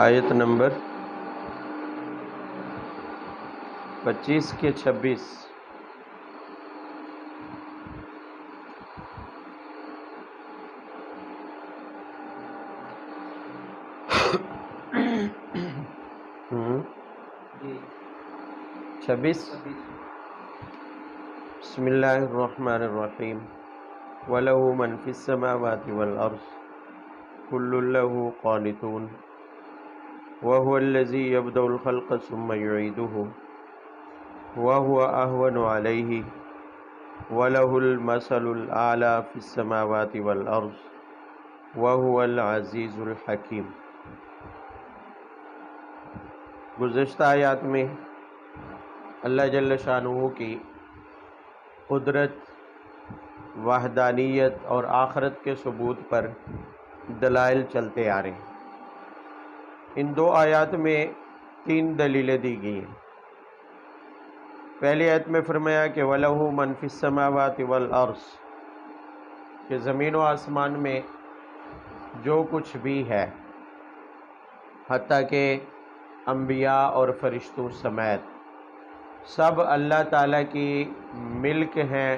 آیت نمبر 25 کے 26۔ چھبیس۔ بسم اللہ الرحمن الرحیم وَلَهُ مَنْ فِي السَّمَاوَاتِ وَالْأَرْضِ كُلٌّ لَهُ قَانِتُونَ وَهُوَ الَّذِي يَبْدَأُ الْخَلْقَ ثُمَّ يُعِيدُهُ وَهُوَ أَهْوَنُ عَلَيْهِ وَلَهُ الْمَثَلُ الْأَعْلَى فِي السَّمَاوَاتِ وَالْأَرْضِ وَهُوَ الْعَزِيزُ الْحَكِيمُ۔ گزشتہ آیات میں اللہ جل شانہ کی قدرت، وحدانیت اور آخرت کے ثبوت پر دلائل چلتے آ رہے ہیں۔ ان دو آیات میں 3 دلیلیں دی گئی ہیں۔ پہلی آیت میں فرمایا کہ وَلَهُ مَنْ فِي السَّمَاوَاتِ وَالْأَرْضِ، کہ زمین و آسمان میں جو کچھ بھی ہے، حتیٰ کہ انبیاء اور فرشتوں سمیت سب اللہ تعالیٰ کی ملک ہیں،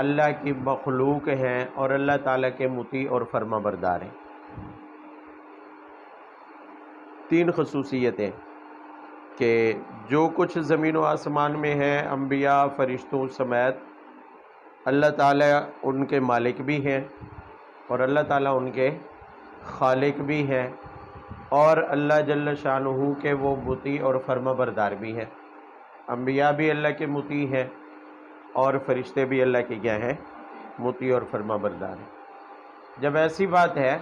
اللہ کی مخلوق ہیں اور اللہ تعالیٰ کے مطیع اور فرما بردار ہیں۔ 3 خصوصیتیں کہ جو کچھ زمین و آسمان میں ہے، انبیاء فرشتوں سمیت اللہ تعالیٰ ان کے مالک بھی ہیں اور اللہ تعالیٰ ان کے خالق بھی ہیں، اور اللہ جل شانہ کے وہ مطیع اور فرما بردار بھی ہیں۔ انبیاء بھی اللہ کے مطیع ہیں اور فرشتے بھی اللہ کے کیا ہیں؟ مطیع اور فرما بردار ہیں۔ جب ایسی بات ہے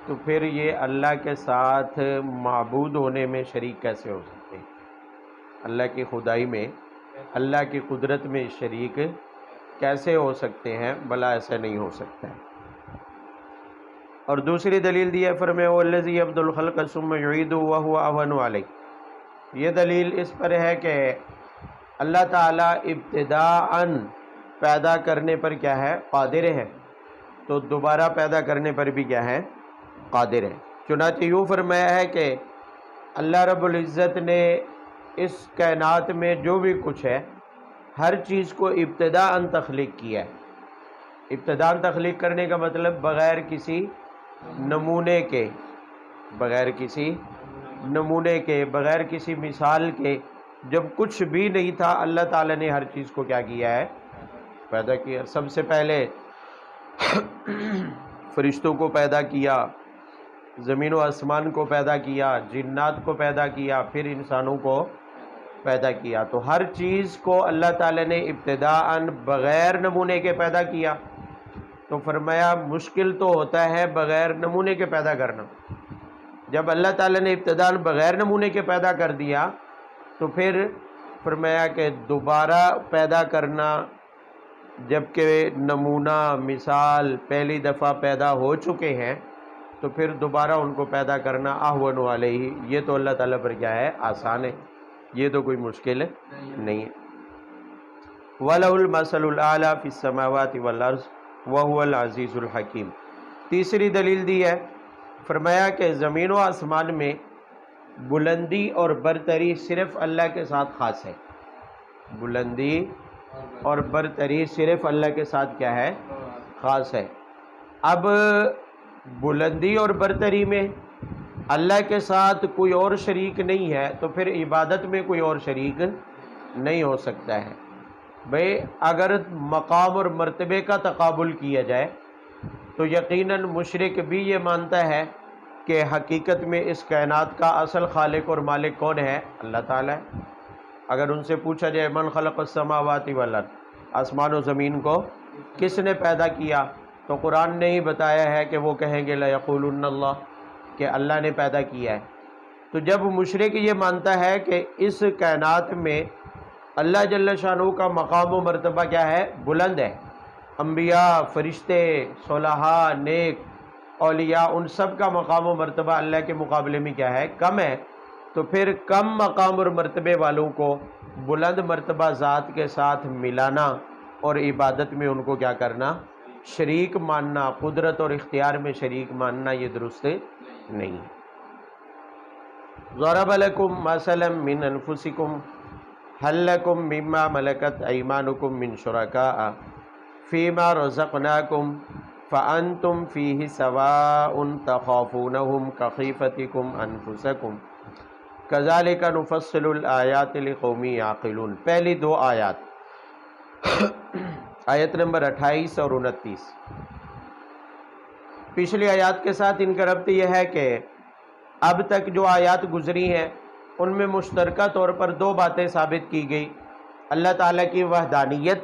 تو پھر یہ اللہ کے ساتھ معبود ہونے میں شریک کیسے ہو سکتے ہیں؟ اللہ کی خدائی میں، اللہ کی قدرت میں شریک کیسے ہو سکتے ہیں؟ بھلا ایسا نہیں ہو سکتا ہے۔ اور دوسری دلیل دی ہے، فرمایا وَالَّذِي يَبْدَأُ الْخَلْقَ ثُمَّ يُعِيدُهُ وَهُوَ أَهْوَنُ عَلَيْهِ۔ یہ دلیل اس پر ہے کہ اللہ تعالیٰ ابتداءً پیدا کرنے پر کیا ہے؟ قادر ہے، تو دوبارہ پیدا کرنے پر بھی کیا ہے؟ قادر ہے۔ چنانچہ یوں فرمایا ہے کہ اللہ رب العزت نے اس کائنات میں جو بھی کچھ ہے، ہر چیز کو ابتداءً تخلیق کیا ہے۔ ابتداءً تخلیق کرنے کا مطلب بغیر کسی نمونے کے، بغیر کسی نمونے کے، بغیر کسی مثال کے، جب کچھ بھی نہیں تھا اللہ تعالیٰ نے ہر چیز کو کیا کیا ہے؟ پیدا کیا۔ سب سے پہلے فرشتوں کو پیدا کیا، زمین و آسمان کو پیدا کیا، جنات کو پیدا کیا، پھر انسانوں کو پیدا کیا۔ تو ہر چیز کو اللہ تعالیٰ نے ابتداءً بغیر نمونے کے پیدا کیا۔ تو فرمایا مشکل تو ہوتا ہے بغیر نمونے کے پیدا کرنا۔ جب اللہ تعالیٰ نے ابتداءً بغیر نمونے کے پیدا کر دیا تو پھر فرمایا کہ دوبارہ پیدا کرنا، جبکہ نمونہ مثال پہلی دفعہ پیدا ہو چکے ہیں، تو پھر دوبارہ ان کو پیدا کرنا احون علیہ، یہ تو اللہ تعالیٰ پر کیا ہے؟ آسان ہے، یہ تو کوئی مشکل نہیں ہے۔ وَلَهُ الْمَثَلُ الْأَعْلَى فِي السَّمَاوَاتِ وَالْأَرْضِ وَهُوَ الْعَزِيزُ الْحَكِيمُ۔ تیسری دلیل دی ہے، فرمایا کہ زمین و آسمان میں بلندی اور برتری صرف اللہ کے ساتھ خاص ہے۔ بلندی اور برتری صرف اللہ کے ساتھ کیا ہے؟ خاص ہے۔ اب بلندی اور برتری میں اللہ کے ساتھ کوئی اور شریک نہیں ہے، تو پھر عبادت میں کوئی اور شریک نہیں ہو سکتا ہے۔ بھئی اگر مقام اور مرتبے کا تقابل کیا جائے تو یقیناً مشرک بھی یہ مانتا ہے کہ حقیقت میں اس کائنات کا اصل خالق اور مالک کون ہے؟ اللہ تعالیٰ ہے۔ اگر ان سے پوچھا جائے من خلق السماوات والارض، آسمان و زمین کو کس نے پیدا کیا، تو قرآن نے ہی بتایا ہے کہ وہ کہیں گے لَيَقُولُنَّ اللَّهُ، کہ اللہ نے پیدا کیا ہے۔ تو جب مشرک یہ مانتا ہے کہ اس کائنات میں اللہ جل شانہ کا مقام و مرتبہ کیا ہے؟ بلند ہے، انبیاء، فرشتے، صلحاء، نیک، اولیاء، ان سب کا مقام و مرتبہ اللہ کے مقابلے میں کیا ہے؟ کم ہے۔ تو پھر کم مقام اور مرتبے والوں کو بلند مرتبہ ذات کے ساتھ ملانا اور عبادت میں ان کو کیا کرنا؟ شریک ماننا، قدرت اور اختیار میں شریک ماننا، یہ درست نہیں ہے۔ ضرب لکم مثلا من انفسکم هل لکم مما ملکت ایمانکم من شرکاء فیما رزقناکم فأنتم فیہ سواء تخافونہم کخیفتکم انفسکم کذالک نفصل الآیات لقوم یعقلون۔ پہلی دو آیات آیت نمبر 28 اور 29 پچھلی آیات کے ساتھ ان کا ربط یہ ہے کہ اب تک جو آیات گزری ہیں ان میں مشترکہ طور پر دو باتیں ثابت کی گئی، اللہ تعالیٰ کی وحدانیت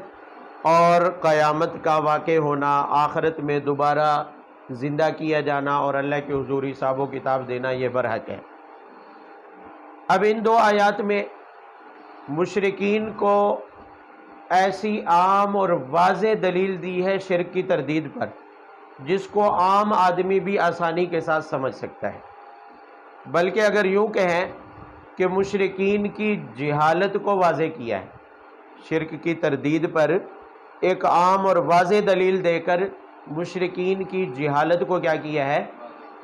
اور قیامت کا واقع ہونا، آخرت میں دوبارہ زندہ کیا جانا اور اللہ کے حضور حساب و کتاب دینا، یہ برحق ہے۔ اب ان دو آیات میں مشرکین کو ایسی عام اور واضح دلیل دی ہے شرک کی تردید پر جس کو عام آدمی بھی آسانی کے ساتھ سمجھ سکتا ہے، بلکہ اگر یوں کہیں کہ مشرکین کی جہالت کو واضح کیا ہے، شرک کی تردید پر ایک عام اور واضح دلیل دے کر مشرکین کی جہالت کو کیا کیا ہے،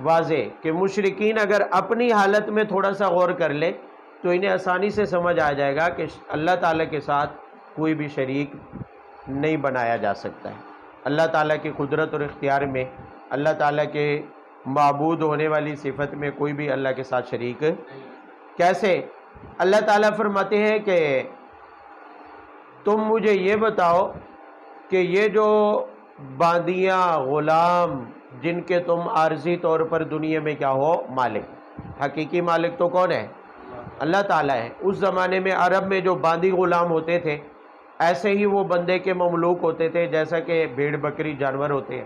واضح، کہ مشرکین اگر اپنی حالت میں تھوڑا سا غور کر لے تو انہیں آسانی سے سمجھ آ جائے گا کہ اللہ تعالیٰ کے ساتھ کوئی بھی شریک نہیں بنایا جا سکتا ہے۔ اللہ تعالیٰ کی قدرت اور اختیار میں، اللہ تعالیٰ کے معبود ہونے والی صفت میں کوئی بھی اللہ کے ساتھ شریک کیسے؟ اللہ تعالیٰ فرماتے ہیں کہ تم مجھے یہ بتاؤ کہ یہ جو باندیاں، غلام جن کے تم عارضی طور پر دنیا میں کیا ہو مالک، حقیقی مالک تو کون ہے؟ اللہ تعالیٰ ہے۔ اس زمانے میں عرب میں جو باندی غلام ہوتے تھے ایسے ہی وہ بندے کے مملوک ہوتے تھے، جیسا کہ بھیڑ بکری جانور ہوتے ہیں،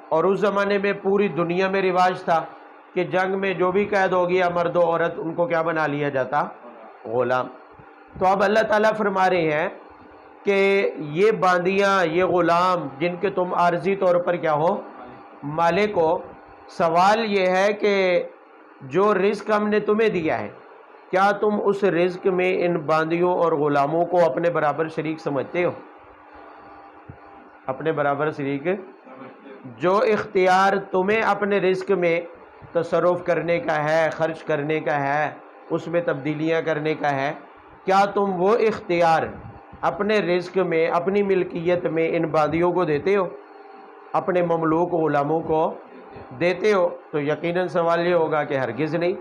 اور اس زمانے میں پوری دنیا میں رواج تھا کہ جنگ میں جو بھی قید ہو گیا مرد و عورت ان کو کیا بنا لیا جاتا؟ غلام۔ تو اب اللہ تعالیٰ فرما رہے ہیں کہ یہ باندیاں، یہ غلام جن کے تم عارضی طور پر کیا ہو مالک ہو، سوال یہ ہے کہ جو رزق ہم نے تمہیں دیا ہے کیا تم اس رزق میں ان باندیوں اور غلاموں کو اپنے برابر شریک سمجھتے ہو؟ اپنے برابر شریک؟ جو اختیار تمہیں اپنے رزق میں تصرف کرنے کا ہے، خرچ کرنے کا ہے، اس میں تبدیلیاں کرنے کا ہے، کیا تم وہ اختیار اپنے رزق میں، اپنی ملکیت میں ان باندیوں کو دیتے ہو، اپنے مملوک غلاموں کو دیتے ہو؟ تو یقیناً سوال یہ ہوگا کہ ہرگز نہیں،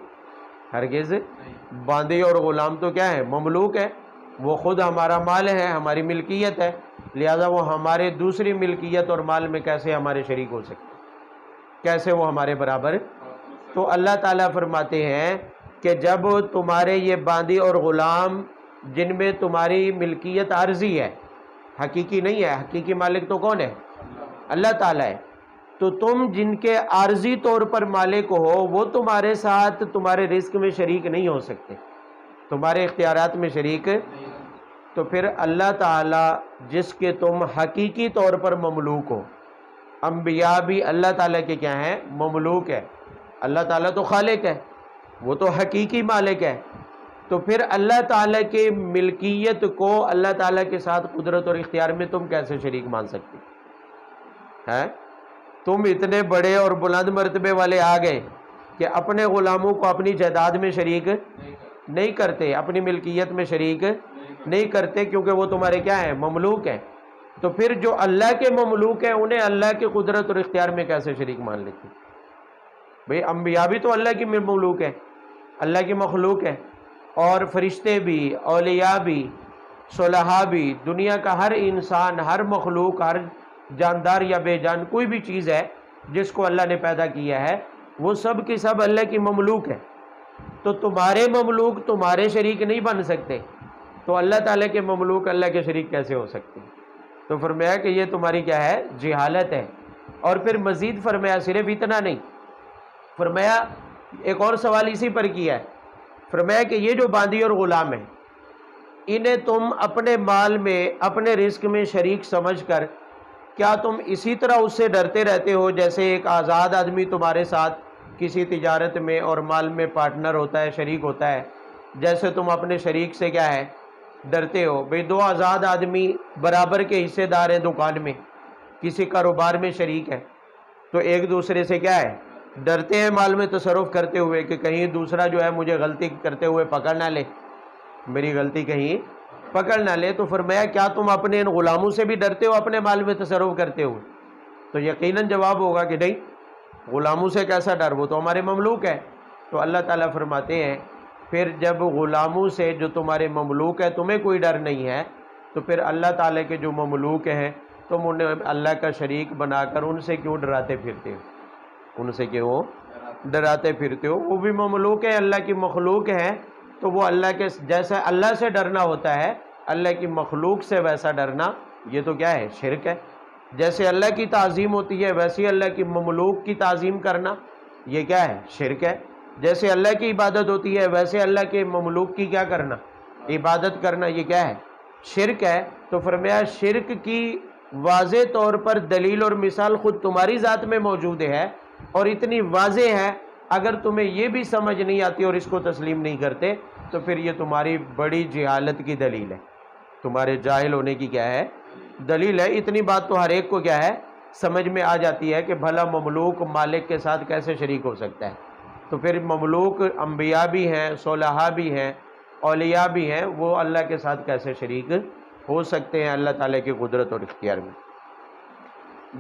ہرگز۔ باندی اور غلام تو کیا ہے؟ مملوک ہے، وہ خود ہمارا مال ہے، ہماری ملکیت ہے، لہذا وہ ہمارے دوسری ملکیت اور مال میں کیسے ہمارے شریک ہو سکتے، کیسے وہ ہمارے برابر؟ تو اللہ تعالیٰ فرماتے ہیں کہ جب تمہارے یہ باندی اور غلام جن میں تمہاری ملکیت عارضی ہے، حقیقی نہیں ہے، حقیقی مالک تو کون ہے؟ اللہ تعالیٰ ہے، تو تم جن کے عارضی طور پر مالک ہو وہ تمہارے ساتھ تمہارے رزق میں شریک نہیں ہو سکتے، تمہارے اختیارات میں شریک، تو پھر اللہ تعالیٰ جس کے تم حقیقی طور پر مملوک ہو، انبیاء بھی اللہ تعالیٰ کے کیا ہیں؟ مملوک ہے۔ اللہ تعالیٰ تو خالق ہے، وہ تو حقیقی مالک ہے، تو پھر اللہ تعالیٰ کے ملکیت کو اللہ تعالیٰ کے ساتھ قدرت اور اختیار میں تم کیسے شریک مان سکتے ہیں؟ تم اتنے بڑے اور بلند مرتبے والے آ گئے کہ اپنے غلاموں کو اپنی جائیداد میں شریک نہیں کرتے، اپنی ملکیت میں شریک نہیں کرتے، کیونکہ وہ تمہارے کیا ہیں؟ مملوک ہیں۔ تو پھر جو اللہ کے مملوک ہیں انہیں اللہ کی قدرت اور اختیار میں کیسے شریک مان لیتے؟ بھئی انبیاء بھی تو اللہ کی مملوک ہیں، اللہ کی مخلوق ہے، اور فرشتے بھی، اولیاء بھی، صلحاء بھی، دنیا کا ہر انسان، ہر مخلوق، ہر جاندار یا بے جان کوئی بھی چیز ہے جس کو اللہ نے پیدا کیا ہے وہ سب کی سب اللہ کی مملوک ہے، تو تمہارے مملوک تمہارے شریک نہیں بن سکتے، تو اللہ تعالیٰ کے مملوک اللہ کے شریک کیسے ہو سکتے؟ تو فرمایا کہ یہ تمہاری کیا ہے؟ جہالت ہے۔ اور پھر مزید فرمایا صرف اتنا نہیں، فرمایا ایک اور سوال اسی پر کیا ہے، فرمایا کہ یہ جو باندی اور غلام ہیں انہیں تم اپنے مال میں، اپنے رزق میں شریک سمجھ کر کیا تم اسی طرح اس سے ڈرتے رہتے ہو جیسے ایک آزاد آدمی تمہارے ساتھ کسی تجارت میں اور مال میں پارٹنر ہوتا ہے، شریک ہوتا ہے، جیسے تم اپنے شریک سے کیا ہے؟ ڈرتے ہو؟ بھئی دو آزاد آدمی برابر کے حصے دار ہیں، دکان میں کسی کاروبار میں شریک ہے، تو ایک دوسرے سے کیا ہے؟ ڈرتے ہیں مال میں تصرف کرتے ہوئے کہ کہیں دوسرا جو ہے مجھے غلطی کرتے ہوئے پکڑ نہ لے، میری غلطی کہیں پکڑ نہ لے۔ تو فرمایا کیا تم اپنے ان غلاموں سے بھی ڈرتے ہو اپنے مال میں تصرف کرتے ہوئے؟ تو یقیناً جواب ہوگا کہ نہیں، غلاموں سے کیسا ڈر، وہ تو ہمارے مملوک ہے۔ تو اللہ تعالیٰ فرماتے ہیں پھر جب غلاموں سے جو تمہارے مملوک ہے تمہیں کوئی ڈر نہیں ہے، تو پھر اللہ تعالیٰ کے جو مملوک ہیں تم انہیں اللہ کا شریک بنا کر ان سے کیوں ڈراتے پھرتے ہو؟ ان سے کیوں ڈراتے پھرتے ہو؟ وہ بھی مملوک ہیں، اللہ کی مخلوق ہیں، تو وہ اللہ کے جیسے اللہ سے ڈرنا ہوتا ہے اللہ کی مخلوق سے ویسا ڈرنا یہ تو کیا ہے؟ شرک ہے۔ جیسے اللہ کی تعظیم ہوتی ہے ویسے اللہ کی مملوک کی تعظیم کرنا یہ کیا ہے؟ شرک ہے۔ جیسے اللہ کی عبادت ہوتی ہے ویسے اللہ کے مملوک کی کیا کرنا؟ عبادت کرنا یہ کیا ہے؟ شرک ہے۔ تو فرمایا شرک کی واضح طور پر دلیل اور مثال خود تمہاری ذات میں موجود ہے، اور اتنی واضح ہے اگر تمہیں یہ بھی سمجھ نہیں آتی اور اس کو تسلیم نہیں کرتے تو پھر یہ تمہاری بڑی جہالت کی دلیل ہے، تمہارے جاہل ہونے کی کیا ہے؟ دلیل ہے۔ اتنی بات تو ہر ایک کو کیا ہے؟ سمجھ میں آ جاتی ہے کہ بھلا مملوک مالک کے ساتھ کیسے شریک ہو سکتا ہے؟ تو پھر مملوک انبیاء بھی ہیں، صلحاء بھی ہیں، اولیاء بھی ہیں، وہ اللہ کے ساتھ کیسے شریک ہو سکتے ہیں اللہ تعالیٰ کی قدرت اور اختیار میں؟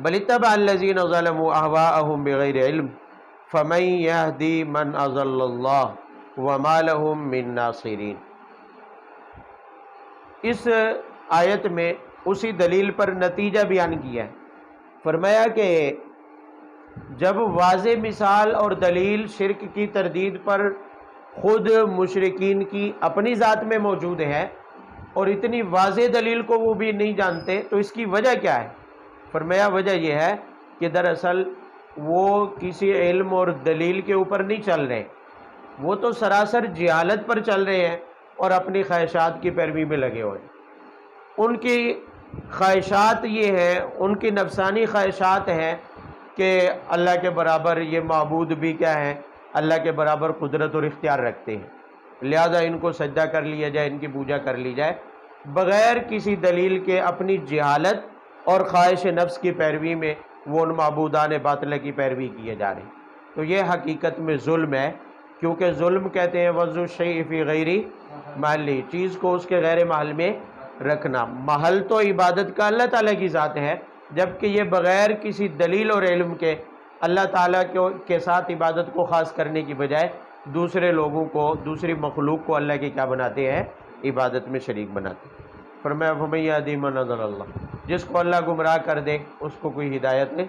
بل اتبع الذین ظلموا اہواءہم بغیر علم فمن یہدی من اضل اللہ وما لہم من ناصرین۔ اس آیت میں اسی دلیل پر نتیجہ بیان کیا ہے۔ فرمایا کہ جب واضح مثال اور دلیل شرک کی تردید پر خود مشرکین کی اپنی ذات میں موجود ہے اور اتنی واضح دلیل کو وہ بھی نہیں جانتے تو اس کی وجہ کیا ہے؟ فرمایا وجہ یہ ہے کہ دراصل وہ کسی علم اور دلیل کے اوپر نہیں چل رہے، وہ تو سراسر جہالت پر چل رہے ہیں اور اپنی خواہشات کی پیروی میں لگے ہوئے ہیں۔ ان کی خواہشات یہ ہیں، ان کی نفسانی خواہشات ہیں کہ اللہ کے برابر یہ معبود بھی کیا ہے؟ اللہ کے برابر قدرت اور اختیار رکھتے ہیں، لہذا ان کو سجدہ کر لیا جائے، ان کی پوجا کر لی جائے، بغیر کسی دلیل کے اپنی جہالت اور خواہش نفس کی پیروی میں وہ ان معبودان باطلہ کی پیروی کیے جا رہے ہیں۔ تو یہ حقیقت میں ظلم ہے، کیونکہ ظلم کہتے ہیں وضع الشیء فی غیر محلہ، چیز کو اس کے غیر محل میں رکھنا۔ محل تو عبادت کا اللہ تعالیٰ کی ذات ہے، جبکہ یہ بغیر کسی دلیل اور علم کے اللہ تعالیٰ کے ساتھ عبادت کو خاص کرنے کی بجائے دوسرے لوگوں کو، دوسری مخلوق کو اللہ کے کیا بناتے ہیں؟ عبادت میں شریک بناتے ہیں۔ فرمایا فَمَن يَهْدِ مَنْ أَضَلَّ اللَّهُ، جس کو اللہ گمراہ کر دے اس کو کوئی ہدایت نہیں،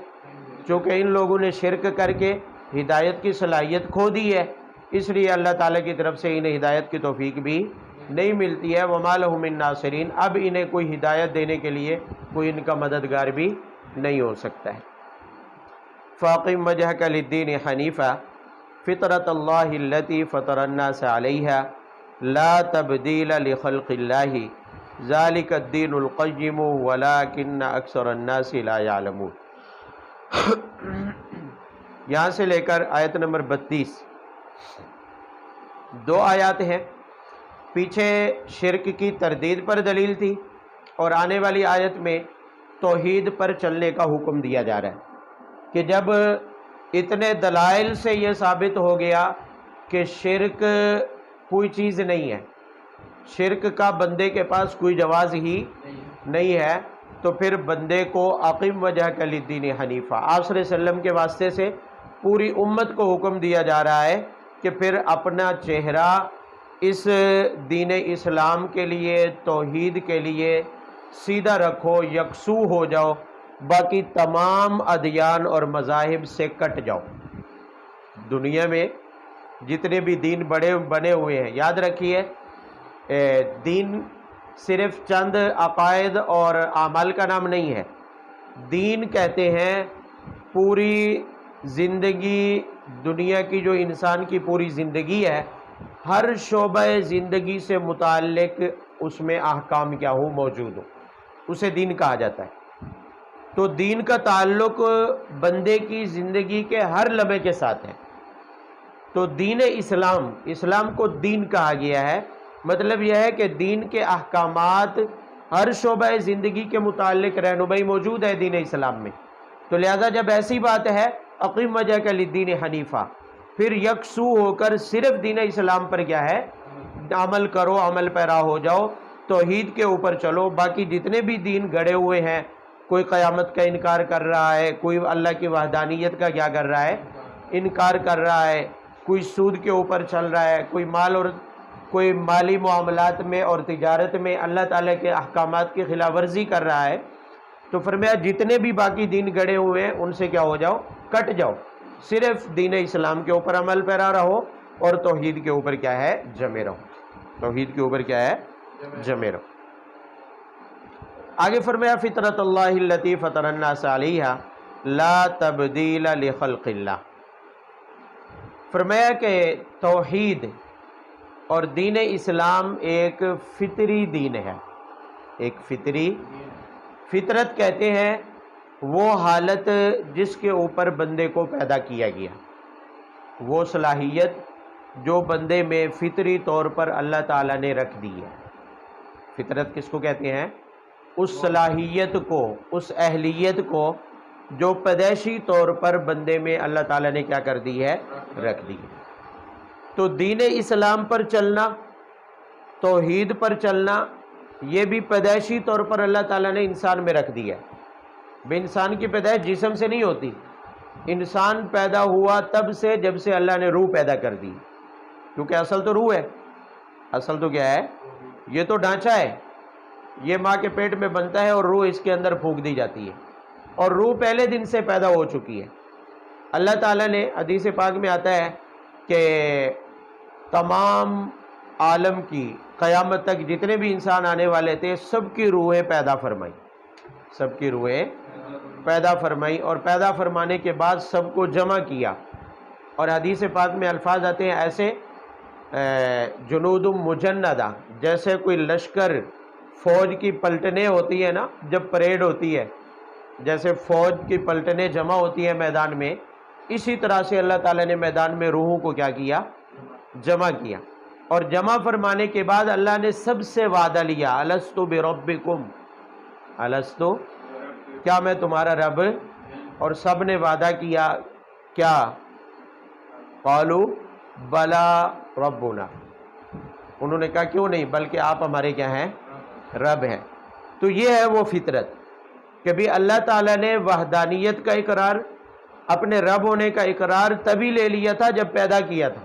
چونکہ ان لوگوں نے شرک کر کے ہدایت کی صلاحیت کھو دی ہے، اس لیے اللہ تعالیٰ کی طرف سے انہیں ہدایت کی توفیق بھی نہیں ملتی ہے۔ وَمَا لَهُم مِّن نَاصِرِينَ، اب انہیں کوئی ہدایت دینے کے لیے کوئی ان کا مددگار بھی نہیں ہو سکتا ہے۔ فَأَقِمْ وَجْهَكَ لِلدِّينِ حَنِيفًا فِطْرَةَ اللَّهِ الَّتِي فَطَرَ النَّاسَ عَلَيْهَا لَا تَبْدِيلَ لِخَلْقِ اللَّهِ ذَلِكَ الدِّينُ الْقَيِّمُ وَلَكِنَّ أَكْثَرَ النَّاسِ لَا يَعْلَمُونَ۔ یہاں سے لے کر آیت نمبر 32 دو آیات ہیں، پیچھے شرک کی تردید پر دلیل تھی اور آنے والی آیت میں توحید پر چلنے کا حکم دیا جا رہا ہے کہ جب اتنے دلائل سے یہ ثابت ہو گیا کہ شرک کوئی چیز نہیں ہے، شرک کا بندے کے پاس کوئی جواز ہی نہیں ہے، تو پھر بندے کو اقیم وجہک للدین حنیفہ، آپ صلی اللہ علیہ وسلم کے واسطے سے پوری امت کو حکم دیا جا رہا ہے کہ پھر اپنا چہرہ اس دین اسلام کے لیے، توحید کے لیے سیدھا رکھو، یکسو ہو جاؤ، باقی تمام ادیان اور مذاہب سے کٹ جاؤ۔ دنیا میں جتنے بھی دین بنے ہوئے ہیں، یاد رکھیے دین صرف چند عقائد اور اعمال کا نام نہیں ہے، دین کہتے ہیں پوری زندگی، دنیا کی جو انسان کی پوری زندگی ہے، ہر شعبہ زندگی سے متعلق اس میں احکام کیا ہو موجود ہو، اسے دین کہا جاتا ہے۔ تو دین کا تعلق بندے کی زندگی کے ہر لمحے کے ساتھ ہے۔ تو دین اسلام کو دین کہا گیا ہے، مطلب یہ ہے کہ دین کے احکامات ہر شعبہ زندگی کے متعلق رہنمائی موجود ہے دین اسلام میں۔ تو لہذا جب ایسی بات ہے، اقیم وجہک للدین حنیفہ، پھر یکسو ہو کر صرف دین اسلام پر کیا ہے عمل کرو، عمل پیرا ہو جاؤ، توحید کے اوپر چلو۔ باقی جتنے بھی دین گڑے ہوئے ہیں، کوئی قیامت کا انکار کر رہا ہے، کوئی اللہ کی وحدانیت کا کیا کر رہا ہے انکار کر رہا ہے، کوئی سود کے اوپر چل رہا ہے، کوئی مالی معاملات میں اور تجارت میں اللہ تعالیٰ کے احکامات کی خلاف ورزی کر رہا ہے، تو فرمایا جتنے بھی باقی دین گڑے ہوئے ہیں ان سے کیا ہو جاؤ، کٹ جاؤ، صرف دین اسلام کے اوپر عمل پیرا رہو اور توحید کے اوپر کیا ہے جمے رہو، توحید کے اوپر کیا ہے جمے رہو۔ آگے فرمایا فطرت اللہ التی فطر الناس علیہا لا تبدیل لخلق اللہ، فرمایا کہ توحید اور دین اسلام ایک فطری دین ہے، ایک فطرت کہتے ہیں وہ حالت جس کے اوپر بندے کو پیدا کیا گیا، وہ صلاحیت جو بندے میں فطری طور پر اللہ تعالیٰ نے رکھ دی ہے۔ فطرت کس کو کہتے ہیں؟ اس صلاحیت کو، اس اہلیت کو جو پیدائشی طور پر بندے میں اللہ تعالیٰ نے کیا کر دی ہے، رکھ دی ہے۔ تو دین اسلام پر چلنا، توحید پر چلنا، یہ بھی پیدائشی طور پر اللہ تعالیٰ نے انسان میں رکھ دیا ہے۔ بے انسان کی پیدائش جسم سے نہیں ہوتی، انسان پیدا ہوا تب سے جب سے اللہ نے روح پیدا کر دی، کیونکہ اصل تو روح ہے، اصل تو کیا ہے، یہ تو ڈھانچہ ہے، یہ ماں کے پیٹ میں بنتا ہے اور روح اس کے اندر پھونک دی جاتی ہے، اور روح پہلے دن سے پیدا ہو چکی ہے۔ اللہ تعالیٰ نے حدیث پاک میں آتا ہے کہ تمام عالم کی قیامت تک جتنے بھی انسان آنے والے تھے سب کی روحیں پیدا فرمائی، سب کی روحیں پیدا فرمائی، اور پیدا فرمانے کے بعد سب کو جمع کیا، اور حدیث پاک میں الفاظ آتے ہیں ایسے جنود مجندہ، جیسے کوئی لشکر فوج کی پلٹنیں ہوتی ہیں نا، جب پریڈ ہوتی ہے جیسے فوج کی پلٹنیں جمع ہوتی ہیں میدان میں، اسی طرح سے اللہ تعالیٰ نے میدان میں روحوں کو کیا کیا، جمع کیا، اور جمع فرمانے کے بعد اللہ نے سب سے وعدہ لیا، الست بربکم، الست، کیا میں تمہارا رب؟ اور سب نے وعدہ کیا کیا؟ قالوا بلا ربنا، انہوں نے کہا کیوں نہیں، بلکہ آپ ہمارے کیا ہیں، رب ہیں۔ تو یہ ہے وہ فطرت کہ بھی اللہ تعالیٰ نے وحدانیت کا اقرار، اپنے رب ہونے کا اقرار تبھی لے لیا تھا جب پیدا کیا تھا،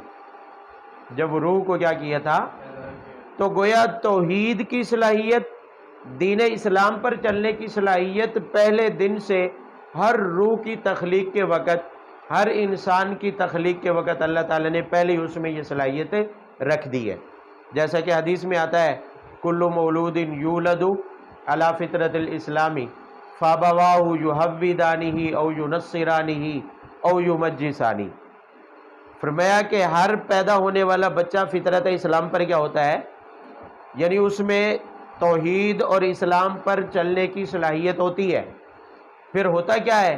جب روح کو کیا کیا تھا۔ تو گویا توحید کی صلاحیت، دین اسلام پر چلنے کی صلاحیت پہلے دن سے ہر روح کی تخلیق کے وقت، ہر انسان کی تخلیق کے وقت اللہ تعالیٰ نے پہلے ہی اس میں یہ صلاحیت رکھ دی ہے، جیسا کہ حدیث میں آتا ہے کل مولود یولد علی فطرت الاسلامی فابواہ یحودانہ او ینصرانہ او یمجسانہ، فرمایا کہ ہر پیدا ہونے والا بچہ فطرت اسلام پر کیا ہوتا ہے، یعنی اس میں توحید اور اسلام پر چلنے کی صلاحیت ہوتی ہے۔ پھر ہوتا کیا ہے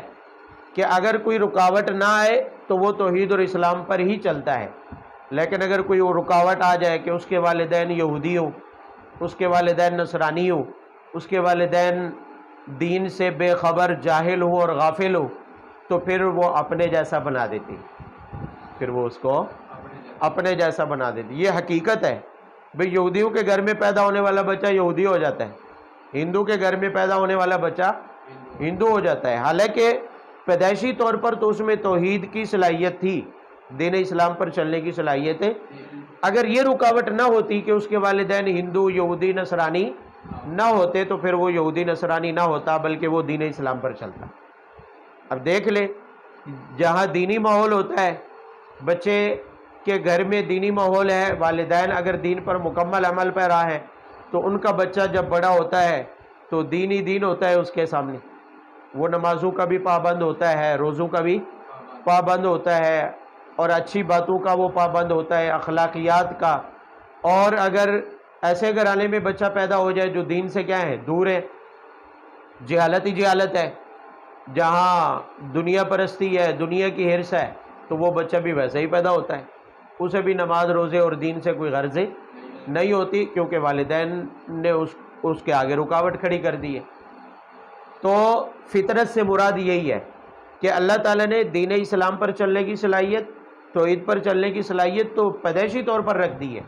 کہ اگر کوئی رکاوٹ نہ آئے تو وہ توحید اور اسلام پر ہی چلتا ہے، لیکن اگر کوئی رکاوٹ آ جائے کہ اس کے والدین یہودی ہوں، اس کے والدین نصرانی ہوں، اس کے والدین دین سے بے خبر جاہل ہوں اور غافل ہوں، تو پھر وہ اپنے جیسا بنا دیتی، پھر وہ اس کو اپنے جیسا بنا دیتی۔ یہ حقیقت ہے بھئی، یہودیوں کے گھر میں پیدا ہونے والا بچہ یہودی ہو جاتا ہے، ہندو کے گھر میں پیدا ہونے والا بچہ ہندو ہو جاتا ہے، حالانکہ پیدائشی طور پر تو اس میں توحید کی صلاحیت تھی، دین اسلام پر چلنے کی صلاحیت ہے۔ اگر یہ رکاوٹ نہ ہوتی کہ اس کے والدین ہندو، یہودی، نصرانی نہ ہوتے تو پھر وہ یہودی نصرانی نہ ہوتا بلکہ وہ دین اسلام پر چلتا۔ اب دیکھ لیں، جہاں دینی ماحول ہوتا ہے، بچے کے گھر میں دینی ماحول ہے، والدین اگر دین پر مکمل عمل پیرا ہے تو ان کا بچہ جب بڑا ہوتا ہے تو دینی دین ہوتا ہے اس کے سامنے، وہ نمازوں کا بھی پابند ہوتا ہے، روزوں کا بھی پابند ہوتا ہے، اور اچھی باتوں کا وہ پابند ہوتا ہے، اخلاقیات کا۔ اور اگر ایسے گھرانے میں بچہ پیدا ہو جائے جو دین سے کیا ہے، دور ہے، جہالت ہی جہالت ہے، جہاں دنیا پرستی ہے، دنیا کی حرص ہے، تو وہ بچہ بھی ویسے ہی پیدا ہوتا ہے، اسے بھی نماز روزے اور دین سے کوئی غرض نہیں ہوتی، کیونکہ والدین نے اس کے آگے رکاوٹ کھڑی کر دی ہے۔ تو فطرت سے مراد یہی ہے کہ اللہ تعالیٰ نے دین اسلام پر چلنے کی صلاحیت، توحید پر چلنے کی صلاحیت تو پیدائشی طور پر رکھ دی ہے،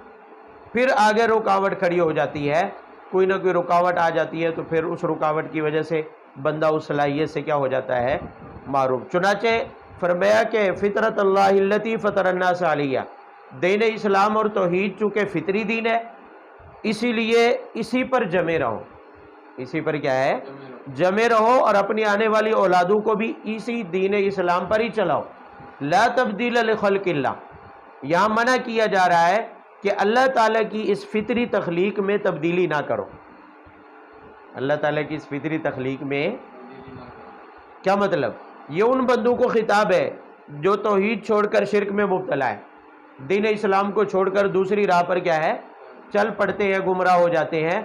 پھر آگے رکاوٹ کھڑی ہو جاتی ہے، کوئی نہ کوئی رکاوٹ آ جاتی ہے، تو پھر اس رکاوٹ کی وجہ سے بندہ اس صلاحیت سے کیا ہو جاتا ہے؟ معروف۔ چنانچہ فرمایا کہ فطرت اللہ التی فطر الناس علیہ، دین اسلام اور توحید چونکہ فطری دین ہے، اسی لیے اسی پر جمے رہو، اسی پر کیا ہے؟ جمے رہو، اور اپنی آنے والی اولادوں کو بھی اسی دین اسلام پر ہی چلاؤ۔ لا تبدیل لخلق اللہ، یہاں منع کیا جا رہا ہے کہ اللہ تعالیٰ کی اس فطری تخلیق میں تبدیلی نہ کرو۔ اللہ تعالیٰ کی اس فطری تخلیق میں کیا مطلب؟ یہ ان بندوں کو خطاب ہے جو توحید چھوڑ کر شرک میں مبتلا ہے، دین اسلام کو چھوڑ کر دوسری راہ پر کیا ہے؟ چل پڑتے ہیں، گمراہ ہو جاتے ہیں۔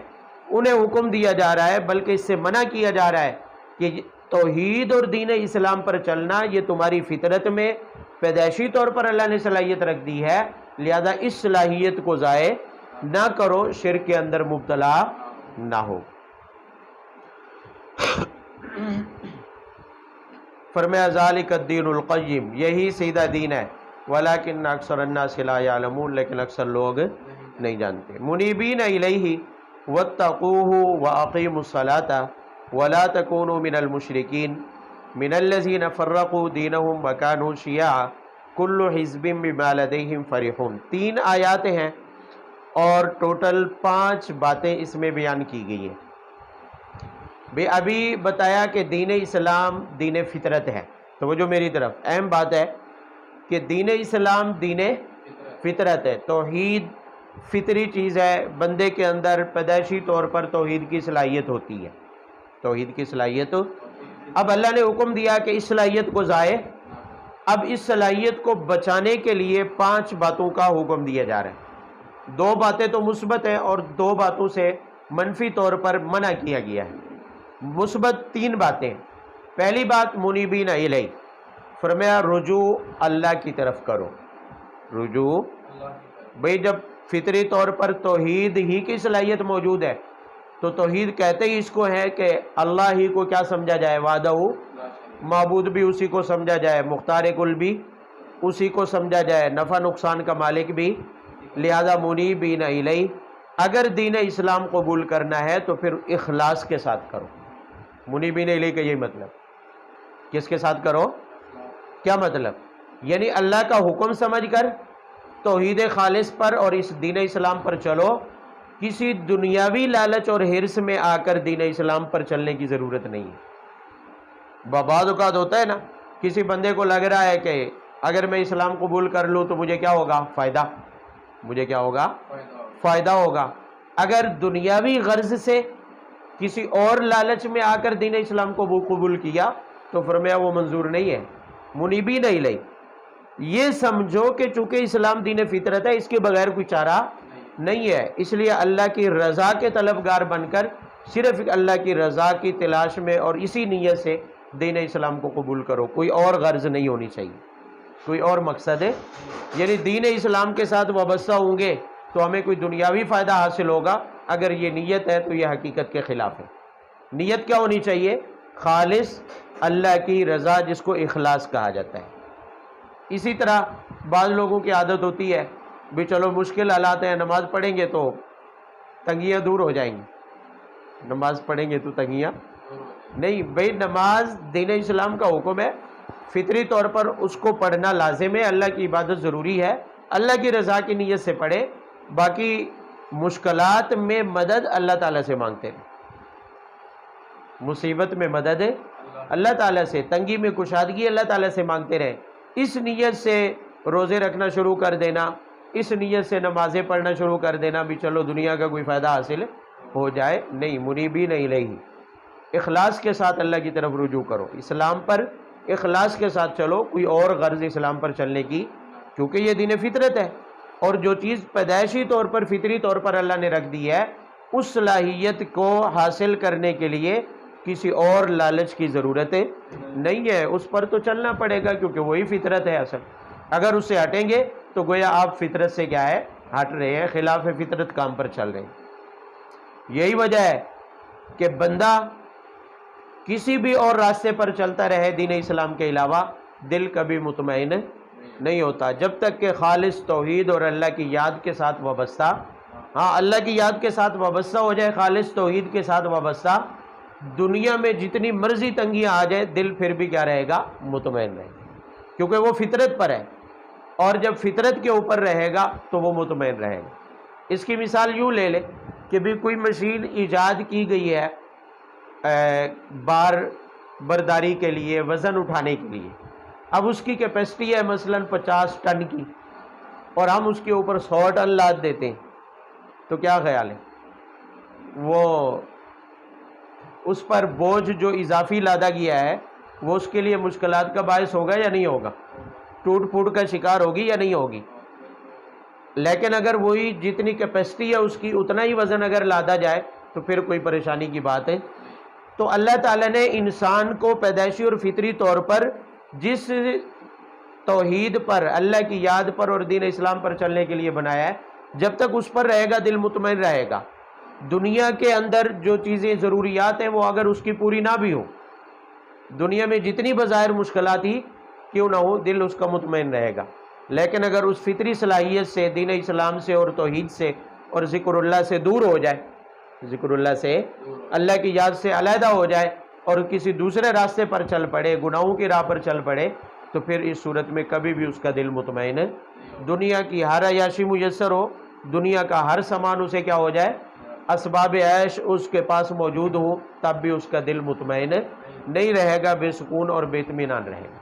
انہیں حکم دیا جا رہا ہے، بلکہ اس سے منع کیا جا رہا ہے کہ توحید اور دین اسلام پر چلنا یہ تمہاری فطرت میں پیدائشی طور پر اللہ نے صلاحیت رکھ دی ہے، لہذا اس صلاحیت کو ضائع نہ کرو، شرک کے اندر مبتلا نہ ہو۔ فرمایا ذالک الدین القیم، یہی سیدھا دین ہے، ولکن اکثر الناس لا یعلمون، لیکن اکثر لوگ نہیں جانتے۔ منیبین الیہ واتقوہ واقیموا الصلاۃ ولا تکونوا من المشرکین من الذین فرقوا دینہم وکانوا شیعا کل حزب بما لدیہم فرحون۔ 3 آیات ہیں اور ٹوٹل 5 باتیں اس میں بیان کی گئی ہیں۔ ابھی بتایا کہ دین اسلام دین فطرت ہے، تو وہ جو میری طرف اہم بات ہے کہ دین اسلام دین فطرت ہے، توحید فطری چیز ہے، بندے کے اندر پیدائشی طور پر توحید کی صلاحیت ہوتی ہے، توحید کی صلاحیت۔ اب اللہ نے حکم دیا کہ اس صلاحیت کو ضائع، اب اس صلاحیت کو بچانے کے لیے 5 باتوں کا حکم دیا جا رہا ہے۔ 2 باتیں تو مثبت ہیں اور 2 باتوں سے منفی طور پر منع کیا گیا ہے۔ مثبت 3 باتیں۔ پہلی بات منیبین الیہ، فرمایا رجوع اللہ کی طرف کرو، رجوع بھئی جب فطری طور پر توحید ہی کی صلاحیت موجود ہے تو توحید کہتے ہی اس کو ہے کہ اللہ ہی کو کیا سمجھا جائے؟ وحدہ معبود بھی اسی کو سمجھا جائے، مختار کل بھی اسی کو سمجھا جائے، نفع نقصان کا مالک بھی، لہذا منیبین الیہ۔ اگر دین اسلام قبول کرنا ہے تو پھر اخلاص کے ساتھ کرو۔ منیبین الیہ کا یہی مطلب، کس کے ساتھ کرو؟ کیا مطلب؟ یعنی اللہ کا حکم سمجھ کر توحید خالص پر اور اس دین اسلام پر چلو، کسی دنیاوی لالچ اور حرص میں آ کر دین اسلام پر چلنے کی ضرورت نہیں ہے۔ بعض اوقات ہوتا ہے نا، کسی بندے کو لگ رہا ہے کہ اگر میں اسلام قبول کر لوں تو مجھے کیا ہوگا؟ فائدہ، مجھے کیا ہوگا؟ فائدہ ہوگا۔ اگر دنیاوی غرض سے کسی اور لالچ میں آ کر دین اسلام کو قبول کیا تو فرمایا وہ منظور نہیں ہے۔ منیبین الیہ، یہ سمجھو کہ چونکہ اسلام دین فطرت ہے، اس کے بغیر کوئی چارہ نہیں ہے، اس لیے اللہ کی رضا کے طلبگار بن کر صرف اللہ کی رضا کی تلاش میں اور اسی نیت سے دین اسلام کو قبول کرو، کوئی اور غرض نہیں ہونی چاہیے، کوئی اور مقصد ہے۔ یعنی دین اسلام کے ساتھ وابستہ ہوں گے تو ہمیں کوئی دنیاوی فائدہ حاصل ہوگا، اگر یہ نیت ہے تو یہ حقیقت کے خلاف ہے۔ نیت کیا ہونی چاہیے؟ خالص اللہ کی رضا، جس کو اخلاص کہا جاتا ہے۔ اسی طرح بعض لوگوں کی عادت ہوتی ہے بھی چلو مشکل حالات ہیں، نماز پڑھیں گے تو تنگیاں دور ہو جائیں گی، نماز پڑھیں گے تو تنگیاں نہیں۔ بھئی نماز دین اسلام کا حکم ہے، فطری طور پر اس کو پڑھنا لازم ہے، اللہ کی عبادت ضروری ہے، اللہ کی رضا کی نیت سے پڑھے، باقی مشکلات میں مدد اللہ تعالیٰ سے مانگتے ہیں، مصیبت میں مدد اللہ تعالیٰ سے، تنگی میں کشادگی اللہ تعالیٰ سے مانگتے رہیں۔ اس نیت سے روزے رکھنا شروع کر دینا، اس نیت سے نمازیں پڑھنا شروع کر دینا بھی چلو دنیا کا کوئی فائدہ حاصل ہو جائے، نہیں۔ منیبین الیہ، اخلاص کے ساتھ اللہ کی طرف رجوع کرو، اسلام پر اخلاص کے ساتھ چلو، کوئی اور غرض اسلام پر چلنے کی، کیونکہ یہ دین فطرت ہے، اور جو چیز پیدائشی طور پر فطری طور پر اللہ نے رکھ دی ہے، اس صلاحیت کو حاصل کرنے کے لیے کسی اور لالچ کی ضرورت نہیں ہے، اس پر تو چلنا پڑے گا کیونکہ وہی فطرت ہے اصل۔ اگر اس سے ہٹیں گے تو گویا آپ فطرت سے کیا ہے؟ ہٹ رہے ہیں، خلاف فطرت کام پر چل رہے ہیں۔ یہی وجہ ہے کہ بندہ کسی بھی اور راستے پر چلتا رہے دین اسلام کے علاوہ، دل کبھی مطمئن نہیں ہوتا جب تک کہ خالص توحید اور اللہ کی یاد کے ساتھ وابستہ، ہاں اللہ کی یاد کے ساتھ وابستہ ہو جائے، خالص توحید کے ساتھ وابستہ، دنیا میں جتنی مرضی تنگیاں آ جائے دل پھر بھی کیا رہے گا؟ مطمئن رہے گا، کیونکہ وہ فطرت پر ہے، اور جب فطرت کے اوپر رہے گا تو وہ مطمئن رہے گا۔ اس کی مثال یوں لے لے کہ بھی کوئی مشین ایجاد کی گئی ہے بار برداری کے لیے، وزن اٹھانے کے لیے، اب اس کی کیپیسٹی ہے مثلا 50 ٹن کی، اور ہم اس کے اوپر 100 ٹن لاد دیتے ہیں، تو کیا خیال ہے؟ وہ اس پر بوجھ جو اضافی لادا گیا ہے وہ اس کے لیے مشکلات کا باعث ہوگا یا نہیں ہوگا؟ ٹوٹ پھوٹ کا شکار ہوگی یا نہیں ہوگی؟ لیکن اگر وہی جتنی کیپیسٹی ہے اس کی اتنا ہی وزن اگر لادا جائے تو پھر کوئی پریشانی کی بات ہے۔ تو اللہ تعالیٰ نے انسان کو پیدائشی اور فطری طور پر جس توحید پر، اللہ کی یاد پر اور دین اسلام پر چلنے کے لیے بنایا ہے، جب تک اس پر رہے گا دل مطمئن رہے گا۔ دنیا کے اندر جو چیزیں ضروریات ہیں وہ اگر اس کی پوری نہ بھی ہوں، دنیا میں جتنی بظاہر مشکلات ہی کیوں نہ ہو، دل اس کا مطمئن رہے گا۔ لیکن اگر اس فطری صلاحیت سے، دین اسلام سے اور توحید سے اور ذکر اللہ سے دور ہو جائے، ذکر اللہ سے، اللہ کی یاد سے علیحدہ ہو جائے اور کسی دوسرے راستے پر چل پڑے، گناہوں کی راہ پر چل پڑے، تو پھر اس صورت میں کبھی بھی اس کا دل مطمئن ہے۔ دنیا کی ہر عیاشی میسر ہو، دنیا کا ہر سامان اسے کیا ہو جائے، اسباب عیش اس کے پاس موجود ہو، تب بھی اس کا دل مطمئن نہیں رہے گا، بے سکون اور بے اطمینان رہے گا،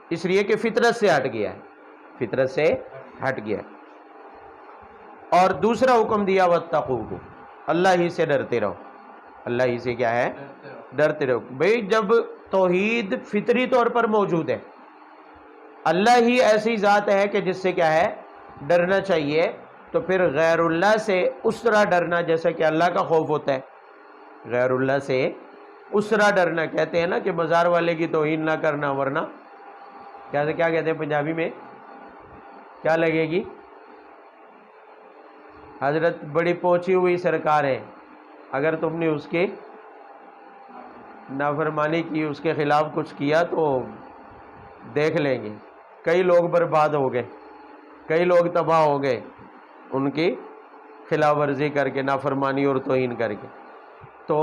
اس لیے کہ فطرت سے ہٹ گیا ہے، فطرت سے ہٹ گیا ہے۔ اور دوسرا حکم دیا واتقوہ، اللہ ہی سے ڈرتے رہو، اللہ ہی سے کیا ہے؟ ڈرتے رہو۔ بھئی جب توحید فطری طور پر موجود ہے، اللہ ہی ایسی ذات ہے کہ جس سے کیا ہے؟ ڈرنا چاہیے، تو پھر غیر اللہ سے اس طرح ڈرنا جیسا کہ اللہ کا خوف ہوتا ہے، غیر اللہ سے اس طرح ڈرنا، کہتے ہیں نا کہ بازار والے کی توہین نہ کرنا، ورنہ کیا کہتے ہیں پنجابی میں، کیا لگے گی؟ حضرت بڑی پہنچی ہوئی سرکار ہے، اگر تم نے اس کی نافرمانی کی، اس کے خلاف کچھ کیا تو دیکھ لیں گے۔ کئی لوگ برباد ہو گئے، کئی لوگ تباہ ہو گئے ان کی خلاف ورزی کر کے، نافرمانی اور توہین کر کے۔ تو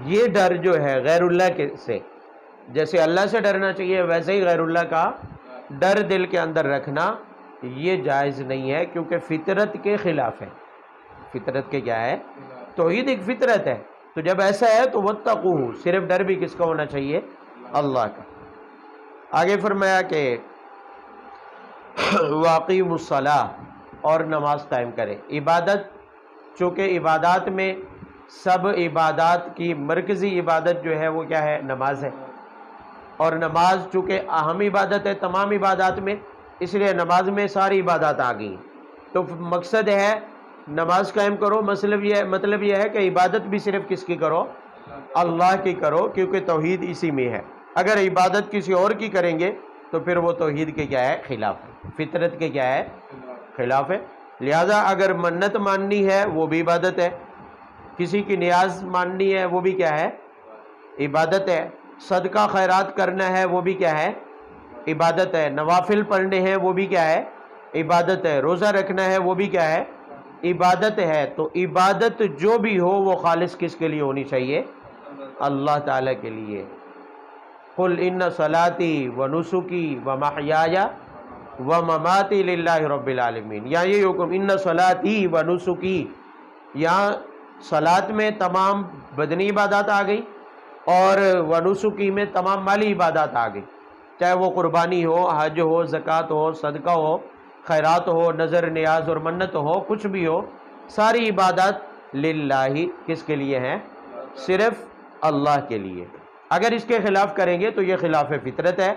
یہ ڈر جو ہے غیر اللہ کے سے، جیسے اللہ سے ڈرنا چاہیے ویسے ہی غیر اللہ کا ڈر دل کے اندر رکھنا یہ جائز نہیں ہے، کیونکہ فطرت کے خلاف ہے۔ فطرت کے کیا ہے؟ توحید ایک فطرت ہے، تو جب ایسا ہے تو واتقوہ، صرف ڈر بھی کس کا ہونا چاہیے؟ اللہ کا۔ آگے فرمایا کہ واقیموا الصلاۃ، اور نماز قائم کرے۔ عبادت، چونکہ عبادات میں سب عبادات کی مرکزی عبادت جو ہے وہ کیا ہے؟ نماز ہے، اور نماز چونکہ اہم عبادت ہے تمام عبادات میں، اس لیے نماز میں ساری عبادات آ گئی۔ تو مقصد ہے نماز قائم کرو، مطلب یہ ہے کہ عبادت بھی صرف کس کی کرو؟ اللہ کی کرو، کیونکہ توحید اسی میں ہے۔ اگر عبادت کسی اور کی کریں گے تو پھر وہ توحید کے کیا ہے؟ خلاف ہے، فطرت کے کیا ہے؟ خلاف ہے۔ لہذا اگر منت ماننی ہے وہ بھی عبادت ہے، کسی کی نیاز ماننی ہے وہ بھی کیا ہے؟ عبادت ہے۔ صدقہ خیرات کرنا ہے وہ بھی کیا ہے؟ عبادت ہے۔ نوافل پڑھنے ہیں وہ بھی کیا ہے؟ عبادت ہے۔ روزہ رکھنا ہے وہ بھی کیا ہے؟ عبادت ہے۔ تو عبادت جو بھی ہو وہ خالص کس کے لیے ہونی چاہیے؟ اللہ تعالیٰ کے لیے۔ قل ان صلاتی و نسکی و محیای و مماتی للہ رب العالمین، یا یہ حکم ان صلاتی و نسکی، یہاں صلاۃ میں تمام بدنی عبادات آ گئی اور و نسکی میں تمام مالی عبادات آ گئی، چاہے وہ قربانی ہو، حج ہو، زکوٰۃ ہو، صدقہ ہو، خیرات ہو، نظر نیاز اور منت ہو، کچھ بھی ہو، ساری عبادات للہ، کس کے لیے ہیں؟ صرف اللہ کے لیے۔ اگر اس کے خلاف کریں گے تو یہ خلاف فطرت ہے،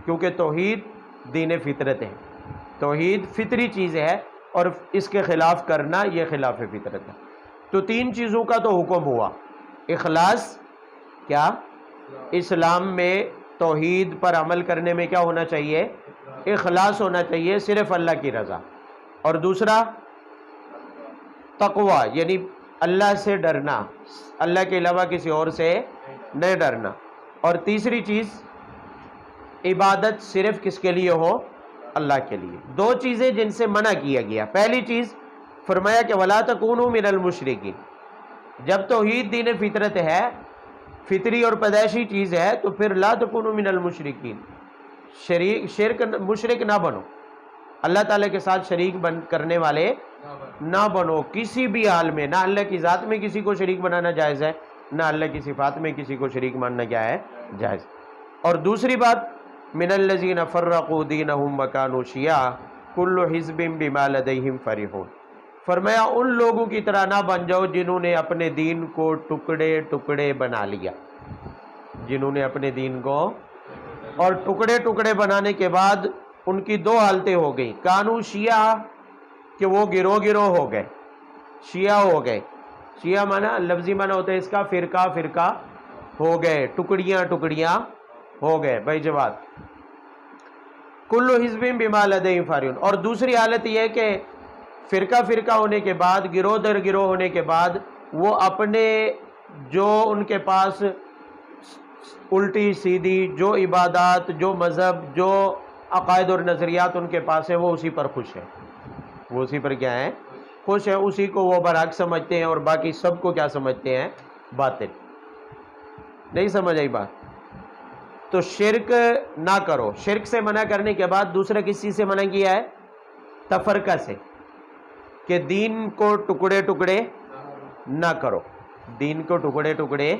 کیونکہ توحید دین فطرت ہے، توحید فطری چیز ہے، اور اس کے خلاف کرنا یہ خلاف فطرت ہے۔ تو تین چیزوں کا تو حکم ہوا۔ اخلاص، کیا؟ اسلام میں توحید پر عمل کرنے میں کیا ہونا چاہیے؟ اخلاص ہونا چاہیے، صرف اللہ کی رضا۔ اور دوسرا تقوی، یعنی اللہ سے ڈرنا، اللہ کے علاوہ کسی اور سے نہیں ڈرنا. اور تیسری چیز عبادت صرف کس کے لیے ہو؟ اللہ کے لیے. دو چیزیں جن سے منع کیا گیا. پہلی چیز فرمایا کہ وَلَا تَكُونُوا مِنَ الْمُشْرِكِينَ. جب توحید دین فطرت ہے، فطری اور پیدائشی چیز ہے، تو پھر لا تکونوا من المشرکین، شرک مشرک نہ بنو، اللہ تعالیٰ کے ساتھ شریک کرنے والے نہ بنو کسی بھی حال میں. نہ اللہ کی ذات میں کسی کو شریک بنانا جائز ہے، نہ اللہ کی صفات میں کسی کو شریک ماننا کیا ہے؟ جائز. اور دوسری بات من الذین فرقوا دینہم وکانوا شیعا کل حزب بما لدیہم فرحون. فرمایا ان لوگوں کی طرح نہ بن جاؤ جنہوں نے اپنے دین کو ٹکڑے ٹکڑے بنا لیا. جنہوں نے اپنے دین کو اور ٹکڑے ٹکڑے بنانے کے بعد ان کی دو حالتیں ہو گئی. کانو شیعہ کہ وہ گروہ گروہ ہو گئے، شیعہ ہو گئے. شیعہ مانا لفظی مانا ہوتا ہے اس کا فرقہ فرقہ ہو گئے، ٹکڑیاں ٹکڑیاں ہو گئے. بھائی جواد کل حزب بما لدیہم فرحون. اور دوسری حالت یہ ہے کہ فرقہ فرقہ ہونے کے بعد، گروہ در گروہ ہونے کے بعد، وہ اپنے جو ان کے پاس الٹی سیدھی جو عبادات، جو مذہب، جو عقائد اور نظریات ان کے پاس ہیں، وہ اسی پر خوش ہیں. وہ اسی پر کیا ہیں؟ خوش ہیں. اسی کو وہ برحق سمجھتے ہیں اور باقی سب کو کیا سمجھتے ہیں؟ باطل. نہیں سمجھ آئی بات؟ تو شرک نہ کرو. شرک سے منع کرنے کے بعد دوسرا کس چیز سے منع کیا ہے؟ تفرقہ سے، کہ دین کو ٹکڑے ٹکڑے نہ کرو. دین کو ٹکڑے ٹکڑے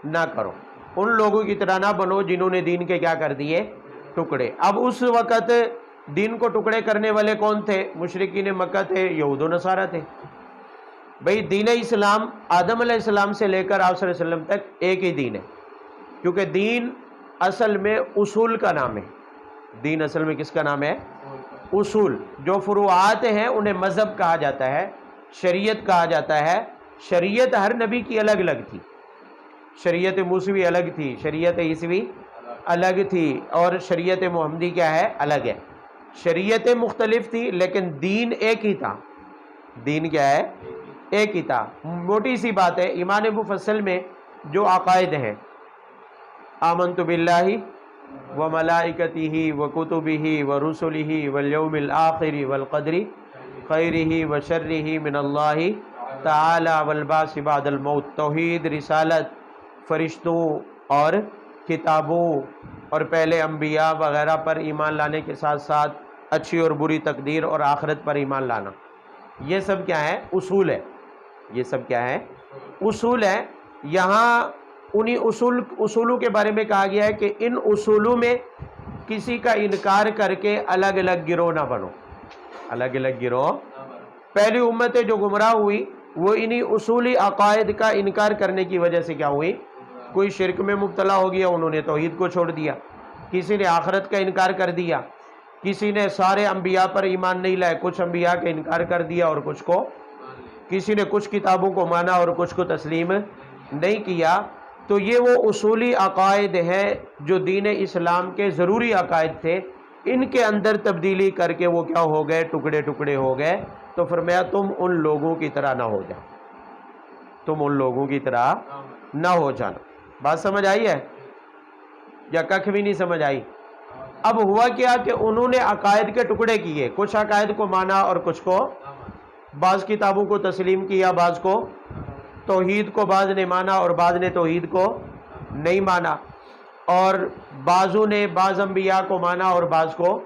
نہ کرو. ان لوگوں کی طرح نہ بنو جنہوں نے دین کے کیا کر دیے؟ ٹکڑے. اب اس وقت دین کو ٹکڑے کرنے والے کون تھے؟ مشرکین مکہ تھے، یہود و نصارہ تھے. بھئی دین اسلام آدم علیہ السلام سے لے کر آپ صلی اللہ علیہ وسلم تک ایک ہی دین ہے، کیونکہ دین اصل میں اصول کا نام ہے. دین اصل میں کس کا نام ہے؟ اصول. جو فروعات ہیں انہیں مذہب کہا جاتا ہے، شریعت کہا جاتا ہے. شریعت ہر نبی کی الگ الگ تھی. شریعت موسوی الگ تھی، شریعت عیسوی الگ تھی، اور شریعت محمدی کیا ہے؟ الگ ہے. شریعتیں مختلف تھی لیکن دین ایک ہی تھا. دین کیا ہے؟ ایک ہی تھا. موٹی سی بات ہے، ایمان مفصل میں جو عقائد ہیں، آمنت باللہ وملائکتہ وکتبہ ورسلہ والیوم الآخر والقدر خیرہ وشرہ من اللہ تعالی والبعث بعد الموت. توحید، رسالت، فرشتوں اور کتابوں اور پہلے انبیاء وغیرہ پر ایمان لانے کے ساتھ ساتھ اچھی اور بری تقدیر اور آخرت پر ایمان لانا، یہ سب کیا ہے؟ اصول ہے. یہ سب کیا ہے؟ اصول ہے. یہاں انہی اصولوں کے بارے میں کہا گیا ہے کہ ان اصولوں میں کسی کا انکار کر کے الگ الگ گروہ نہ بنو. الگ الگ گروہ. پہلی امتیں جو گمراہ ہوئی وہ انہی اصولی عقائد کا انکار کرنے کی وجہ سے کیا ہوئی؟ کوئی شرک میں مبتلا ہو گیا، انہوں نے توحید کو چھوڑ دیا. کسی نے آخرت کا انکار کر دیا. کسی نے سارے انبیاء پر ایمان نہیں لائے، کچھ انبیاء کا انکار کر دیا اور کچھ کو. کسی نے کچھ کتابوں کو مانا اور کچھ کو تسلیم نہیں کیا. تو یہ وہ اصولی عقائد ہیں جو دین اسلام کے ضروری عقائد تھے، ان کے اندر تبدیلی کر کے وہ کیا ہو گئے؟ ٹکڑے ٹکڑے ہو گئے. تو فرمایا تم ان لوگوں کی طرح نہ ہو جاؤ. تم ان لوگوں کی طرح نہ ہو جانا. بات سمجھ آئی ہے یا ککھ بھی نہیں سمجھ آئی؟ اب ہوا کیا کہ انہوں نے عقائد کے ٹکڑے کیے. کچھ عقائد کو مانا اور کچھ کو، بعض کتابوں کو تسلیم کیا، بعض کو توحید کو بعض نے مانا اور بعض نے توحید کو نہیں مانا. اور بعضوں نے بعض انبیاء کو مانا اور بعض کو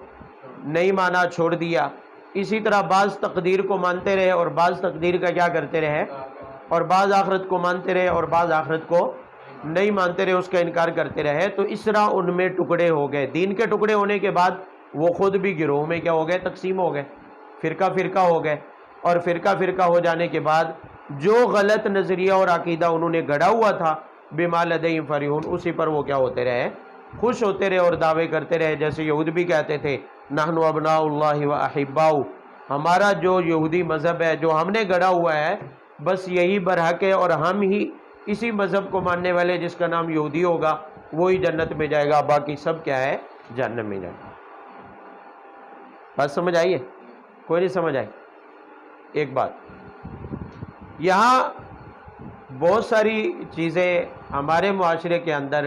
نہیں مانا، چھوڑ دیا. اسی طرح بعض تقدیر کو مانتے رہے اور بعض تقدیر کا کیا کرتے رہے، اور بعض آخرت کو مانتے رہے اور بعض آخرت کو نہیں مانتے رہے، اس کا انکار کرتے رہے. تو اس طرح ان میں ٹکڑے ہو گئے. دین کے ٹکڑے ہونے کے بعد وہ خود بھی گروہ میں کیا ہو گئے؟ تقسیم ہو گئے، فرقہ فرقہ ہو گئے. اور فرقہ فرقہ ہو جانے کے بعد جو غلط نظریہ اور عقیدہ انہوں نے گڑھا ہوا تھا، بما لدیہم فرحون، اسی پر وہ کیا ہوتے رہے؟ خوش ہوتے رہے اور دعوے کرتے رہے. جیسے یہود بھی کہتے تھے نحن ابناء اللہ و احباؤ، ہمارا جو یہودی مذہب ہے جو ہم نے گڑھا ہوا ہے بس یہی برحق ہے، اور ہم ہی اسی مذہب کو ماننے والے جس کا نام یہودی ہوگا وہی جنت میں جائے گا، باقی سب کیا ہے؟ جہنم میں جائے گا. بات سمجھ آئی ہے؟ کوئی نہیں سمجھ آئی؟ ایک بات یہاں بہت ساری چیزیں ہمارے معاشرے کے اندر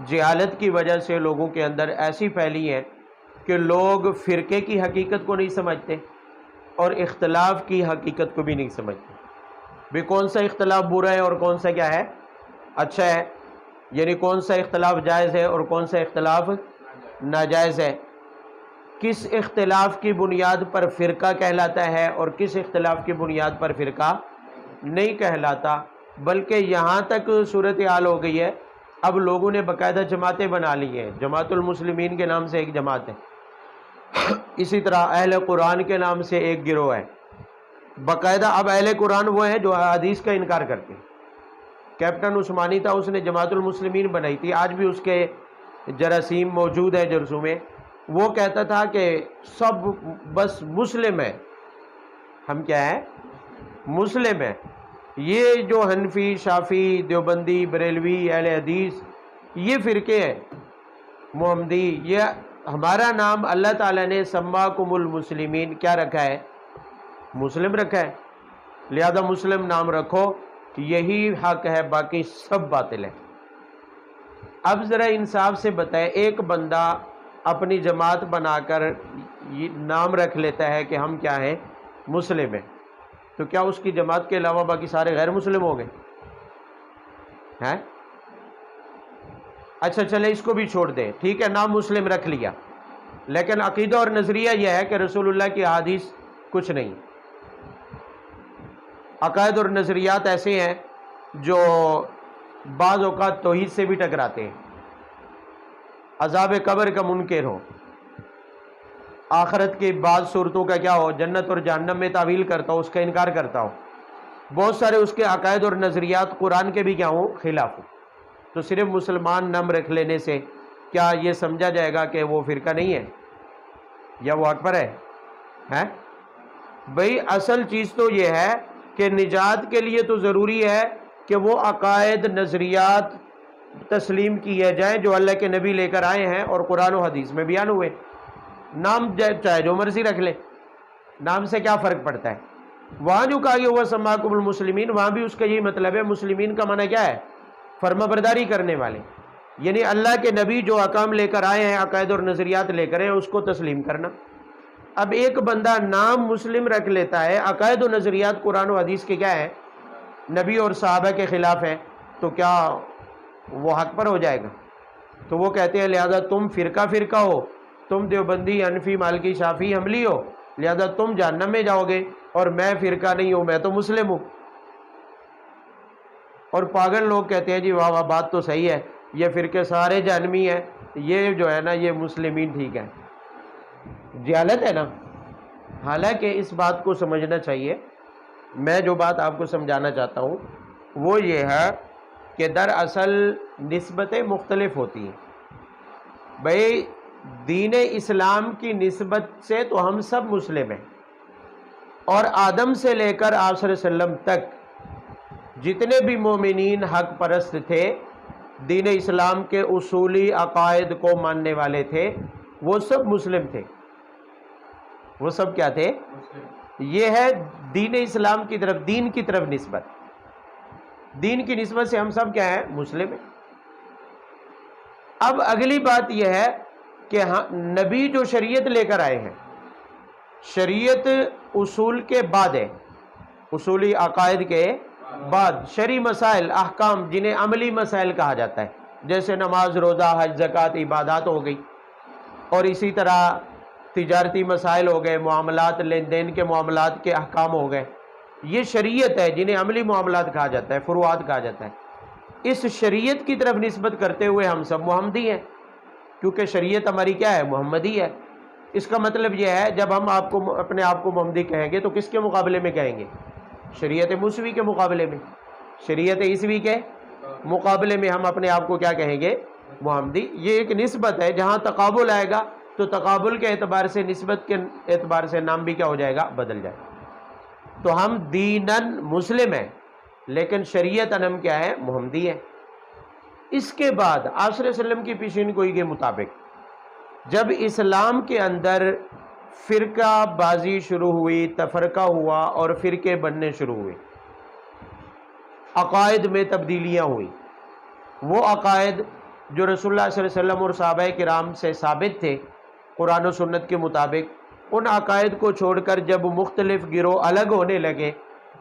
جہالت کی وجہ سے لوگوں کے اندر ایسی پھیلی ہیں کہ لوگ فرقے کی حقیقت کو نہیں سمجھتے اور اختلاف کی حقیقت کو بھی نہیں سمجھتے بھی کون سا اختلاف برا ہے اور کون سا کیا ہے اچھا ہے، یعنی کون سا اختلاف جائز ہے اور کون سا اختلاف ناجائز ہے، کس اختلاف کی بنیاد پر فرقہ کہلاتا ہے اور کس اختلاف کی بنیاد پر فرقہ نہیں کہلاتا، بلکہ یہاں تک صورتحال ہو گئی ہے اب لوگوں نے باقاعدہ جماعتیں بنا لی ہیں، جماعت المسلمین کے نام سے ایک جماعت ہے، اسی طرح اہل قرآن کے نام سے ایک گروہ ہے، باقاعدہ اب اہل قرآن وہ ہیں جو حدیث کا انکار کرتے ہیں۔ کیپٹن عثمانی تھا، اس نے جماعت المسلمین بنائی تھی، آج بھی اس کے جراثیم موجود ہے جرسوں میں۔ وہ کہتا تھا کہ سب بس مسلم ہے، ہم کیا ہے مسلم ہے، یہ جو حنفی، شافعی، دیوبندی، بریلوی، اہل حدیث یہ فرقے ہیں محمدی، یہ ہمارا نام اللہ تعالیٰ نے سماکم المسلمین کیا رکھا ہے مسلم رکھا ہے، لہذا مسلم نام رکھو، یہی حق ہے، باقی سب باطل ہے۔ اب ذرا انصاف سے بتائیں، ایک بندہ اپنی جماعت بنا کر نام رکھ لیتا ہے کہ ہم کیا ہیں مسلم ہیں، تو کیا اس کی جماعت کے علاوہ باقی سارے غیر مسلم ہو گئے ہیں؟ اچھا چلے اس کو بھی چھوڑ دیں، ٹھیک ہے نام مسلم رکھ لیا، لیکن عقیدہ اور نظریہ یہ ہے کہ رسول اللہ کی احادیث کچھ نہیں۔ عقائد اور نظریات ایسے ہیں جو بعض اوقات توحید سے بھی ٹکراتے ہیں، عذاب قبر کا منکر ہو، آخرت کی بعض صورتوں کا کیا ہو، جنت اور جہنم میں تعویل کرتا ہو، اس کا انکار کرتا ہو، بہت سارے اس کے عقائد اور نظریات قرآن کے بھی کیا ہوں خلاف ہو، تو صرف مسلمان نام رکھ لینے سے کیا یہ سمجھا جائے گا کہ وہ فرقہ نہیں ہے یا وہ حق پر ہے؟ بھئی اصل چیز تو یہ ہے کہ نجات کے لیے تو ضروری ہے کہ وہ عقائد نظریات تسلیم کیے جائیں جو اللہ کے نبی لے کر آئے ہیں اور قرآن و حدیث میں بیان ہوئے۔ نام چاہے جو مرضی رکھ لے، نام سے کیا فرق پڑتا ہے؟ وہاں جو کہا گیا ہوا سماکم المسلمین، وہاں بھی اس کا یہی مطلب ہے، مسلمین کا معنی کیا ہے فرما برداری کرنے والے، یعنی اللہ کے نبی جو احکام لے کر آئے ہیں، عقائد اور نظریات لے کر آئے ہیں، اس کو تسلیم کرنا۔ اب ایک بندہ نام مسلم رکھ لیتا ہے، عقائد و نظریات قرآن و حدیث کے کیا ہے نبی اور صحابہ کے خلاف ہے، تو کیا وہ حق پر ہو جائے گا؟ تو وہ کہتے ہیں لہذا تم فرقہ ہو، تم دیوبندی، حنفی، مالکی، شافعی، حنبلی ہو، لہذا تم جہنم میں جاؤ گے، اور میں فرقہ نہیں ہوں، میں تو مسلم ہوں۔ اور پاگل لوگ کہتے ہیں جی واہ واہ بات تو صحیح ہے، یہ فرقے سارے جہنمی ہیں، یہ جو ہے نا یہ مسلمین ٹھیک ہے۔ جہالت ہے نا۔ حالانکہ اس بات کو سمجھنا چاہیے، میں جو بات آپ کو سمجھانا چاہتا ہوں وہ یہ ہے کہ دراصل نسبتیں مختلف ہوتی ہیں۔ بھئی دین اسلام کی نسبت سے تو ہم سب مسلم ہیں، اور آدم سے لے کر آپ صلی اللہ علیہ وسلم تک جتنے بھی مومنین حق پرست تھے، دین اسلام کے اصولی عقائد کو ماننے والے تھے، وہ سب مسلم تھے۔ وہ سب کیا تھے؟ یہ ہے دین اسلام کی طرف، دین کی طرف نسبت، دین کی نسبت سے ہم سب کیا ہیں مسلم ہیں۔ اب اگلی بات یہ ہے کہ نبی جو شریعت لے کر آئے ہیں، شریعت اصول کے بعد ہے، اصولی عقائد کے بعد شرعی مسائل، احکام جنہیں عملی مسائل کہا جاتا ہے، جیسے نماز، روزہ، حج، زکوٰۃ، عبادات ہو گئی، اور اسی طرح تجارتی مسائل ہو گئے، معاملات، لین دین کے معاملات کے احکام ہو گئے، یہ شریعت ہے جنہیں عملی معاملات کہا جاتا ہے، فروعات کہا جاتا ہے۔ اس شریعت کی طرف نسبت کرتے ہوئے ہم سب محمدی ہیں، کیونکہ شریعت ہماری کیا ہے محمدی ہے۔ اس کا مطلب یہ ہے جب ہم اپنے آپ کو محمدی کہیں گے تو کس کے مقابلے میں کہیں گے؟ شریعت موسوی کے مقابلے میں، شریعت عیسوی کے مقابلے میں ہم اپنے آپ کو کیا کہیں گے؟ محمدی۔ یہ ایک نسبت ہے، جہاں تقابل آئے گا تو تقابل کے اعتبار سے، نسبت کے اعتبار سے نام بھی کیا ہو جائے گا؟ بدل جائے گا۔ تو ہم دیناً مسلم ہیں لیکن شریعتاً ہم کیا ہے؟ محمدی ہے۔ اس کے بعد آپ صلی اللہ علیہ وسلم کی پیشین گوئی کے مطابق جب اسلام کے اندر فرقہ بازی شروع ہوئی، تفرقہ ہوا اور فرقے بننے شروع ہوئے، عقائد میں تبدیلیاں ہوئی. وہ عقائد جو رسول اللہ صلی اللہ علیہ وسلم اور صحابہ کرام سے ثابت تھے قرآن و سنت کے مطابق، ان عقائد کو چھوڑ کر جب مختلف گروہ الگ ہونے لگے،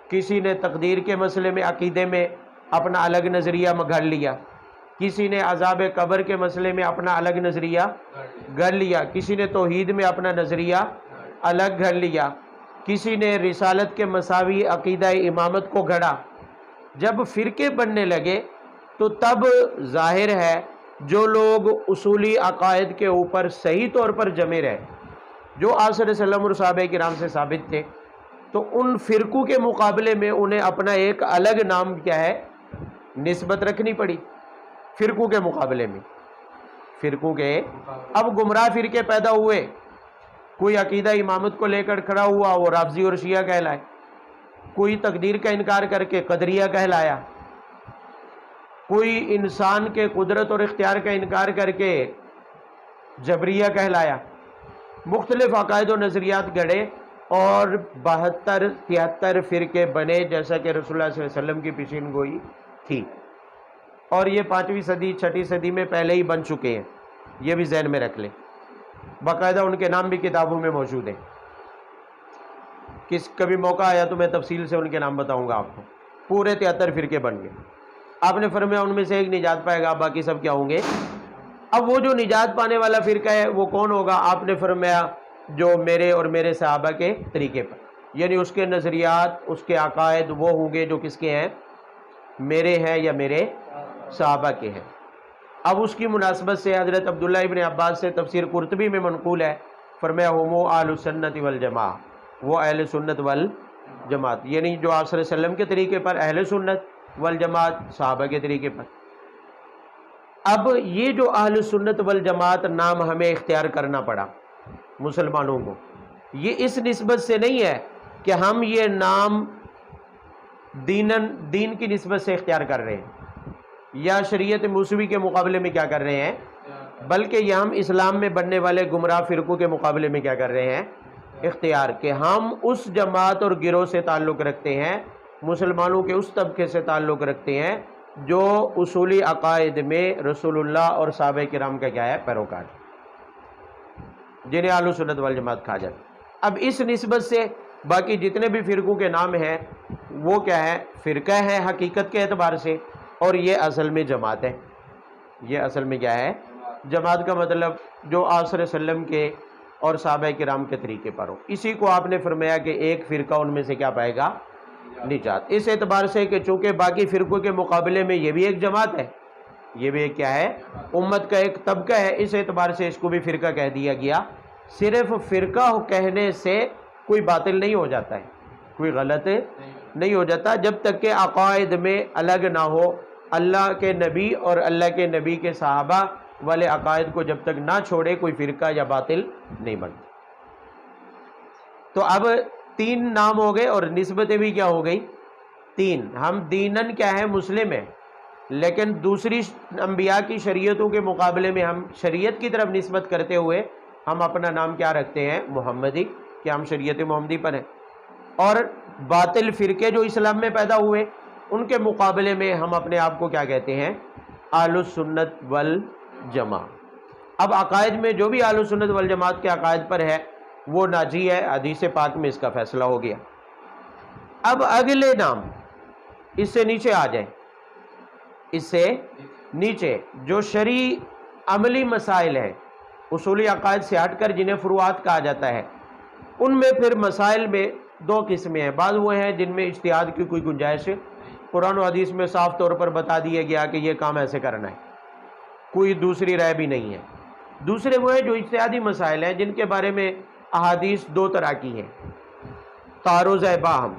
کسی نے تقدیر کے مسئلے میں عقیدے میں اپنا الگ نظریہ گھڑ لیا، کسی نے عذاب قبر کے مسئلے میں اپنا الگ نظریہ گھڑ لیا، کسی نے توحید میں اپنا نظریہ الگ گھڑ لیا، کسی نے رسالت کے مساوی عقیدہ امامت کو گھڑا. جب فرقے بننے لگے تو تب ظاہر ہے جو لوگ اصولی عقائد کے اوپر صحیح طور پر جمے رہے، جو آپ صلی اللہ علیہ وسلم اور صحابہ کرام سے ثابت تھے، تو ان فرقوں کے مقابلے میں انہیں اپنا ایک الگ نام کیا ہے نسبت رکھنی پڑی. فرقوں کے مقابلے میں فرقوں کے اب گمراہ فرقے پیدا ہوئے. کوئی عقیدہ امامت کو لے کر کھڑا ہوا، وہ رافضی اور شیعہ کہلائے. کوئی تقدیر کا انکار کر کے قدریہ کہلایا. کوئی انسان کے قدرت اور اختیار کا انکار کر کے جبریہ کہلایا. مختلف عقائد و نظریات گڑے اور 72-73 فرقے بنے، جیسا کہ رسول اللہ صلی اللہ علیہ وسلم کی پیشین گوئی تھی. اور یہ 5ویں صدی 6ٹھی صدی میں پہلے ہی بن چکے ہیں، یہ بھی ذہن میں رکھ لیں. باقاعدہ ان کے نام بھی کتابوں میں موجود ہیں. کبھی موقع آیا تو میں تفصیل سے ان کے نام بتاؤں گا آپ کو. پورے 73 فرقے بن گئے. آپ نے فرمایا ان میں سے ایک نجات پائے گا، باقی سب کیا ہوں گے. اب وہ جو نجات پانے والا فرقہ ہے وہ کون ہوگا؟ آپ نے فرمایا جو میرے اور میرے صحابہ کے طریقے پر، یعنی اس کے نظریات، اس کے عقائد وہ ہوں گے جو کس کے ہیں؟ میرے ہیں یا میرے صحابہ کے ہیں. اب اس کی مناسبت سے حضرت عبداللہ ابن عباس سے تفسیر قرطبی میں منقول ہے، فرمایا ہمو اہل السنت والجماعہ، وہ اہل سنت والجماعت، یعنی جو آپ صلی اللہ علیہ وسلم کے طریقے پر اہل سنت والجماعت، صحابہ کے طریقے پر. اب یہ جو اہل سنت والجماعت نام ہمیں اختیار کرنا پڑا مسلمانوں کو، یہ اس نسبت سے نہیں ہے کہ ہم یہ نام دین کی نسبت سے اختیار کر رہے ہیں یا شریعت موسوی کے مقابلے میں کیا کر رہے ہیں، بلکہ یہ ہم اسلام میں بننے والے گمراہ فرقوں کے مقابلے میں کیا کر رہے ہیں، اختیار، کہ ہم اس جماعت اور گروہ سے تعلق رکھتے ہیں، مسلمانوں کے اس طبقے سے تعلق رکھتے ہیں جو اصولی عقائد میں رسول اللہ اور صحابہ کرام کا کیا ہے پیروکار، جنہیں اہل سنت والجماعت کہا جاتا. اب اس نسبت سے باقی جتنے بھی فرقوں کے نام ہیں وہ کیا ہے، فرقہ ہے حقیقت کے اعتبار سے، اور یہ اصل میں جماعت ہے. یہ اصل میں کیا ہے، جماعت کا مطلب جو آپ صلی اللہ علیہ وسلم کے اور صحابہ کرام کے طریقے پر ہو. اسی کو آپ نے فرمایا کہ ایک فرقہ ان میں سے کیا پائے گا، نجات. اس اعتبار سے کہ چونکہ باقی فرقوں کے مقابلے میں یہ بھی ایک جماعت ہے، یہ بھی ایک کیا ہے، امت کا ایک طبقہ ہے، اس اعتبار سے اس کو بھی فرقہ کہہ دیا گیا. صرف فرقہ کہنے سے کوئی باطل نہیں ہو جاتا ہے، کوئی غلط نہیں ہو جاتا، جب تک کہ عقائد میں الگ نہ ہو. اللہ کے نبی اور اللہ کے نبی کے صحابہ والے عقائد کو جب تک نہ چھوڑے کوئی فرقہ یا باطل نہیں بنتا. تو اب 3 نام ہو گئے اور نسبتیں بھی کیا ہو گئی، 3. ہم دینن کیا ہے، مسلم ہیں، لیکن دوسری انبیاء کی شریعتوں کے مقابلے میں ہم شریعت کی طرف نسبت کرتے ہوئے ہم اپنا نام کیا رکھتے ہیں، محمدی، کہ ہم شریعت محمدی پر ہیں. اور باطل فرقے جو اسلام میں پیدا ہوئے ان کے مقابلے میں ہم اپنے آپ کو کیا کہتے ہیں، اہل السنت والجماعت. اب عقائد میں جو بھی اہل السنت والجماعت کے عقائد پر ہے وہ ناجی ہے، حدیث پاک میں اس کا فیصلہ ہو گیا. اب اگلے نام اس سے نیچے آ جائیں، اس سے نیچے جو شرعی عملی مسائل ہیں، اصولی عقائد سے ہٹ کر جنہیں فروعات کہا جاتا ہے، ان میں پھر مسائل میں 2 قسمیں ہیں. بعض وہ ہیں جن میں اجتہاد کی کوئی گنجائش ہے، قرآن و حدیث میں صاف طور پر بتا دیا گیا کہ یہ کام ایسے کرنا ہے، کوئی دوسری رائے بھی نہیں ہے. دوسرے وہ ہیں جو اجتہادی مسائل ہیں جن کے بارے میں احادیث 2 طرح کی ہیں، تعارض باہم،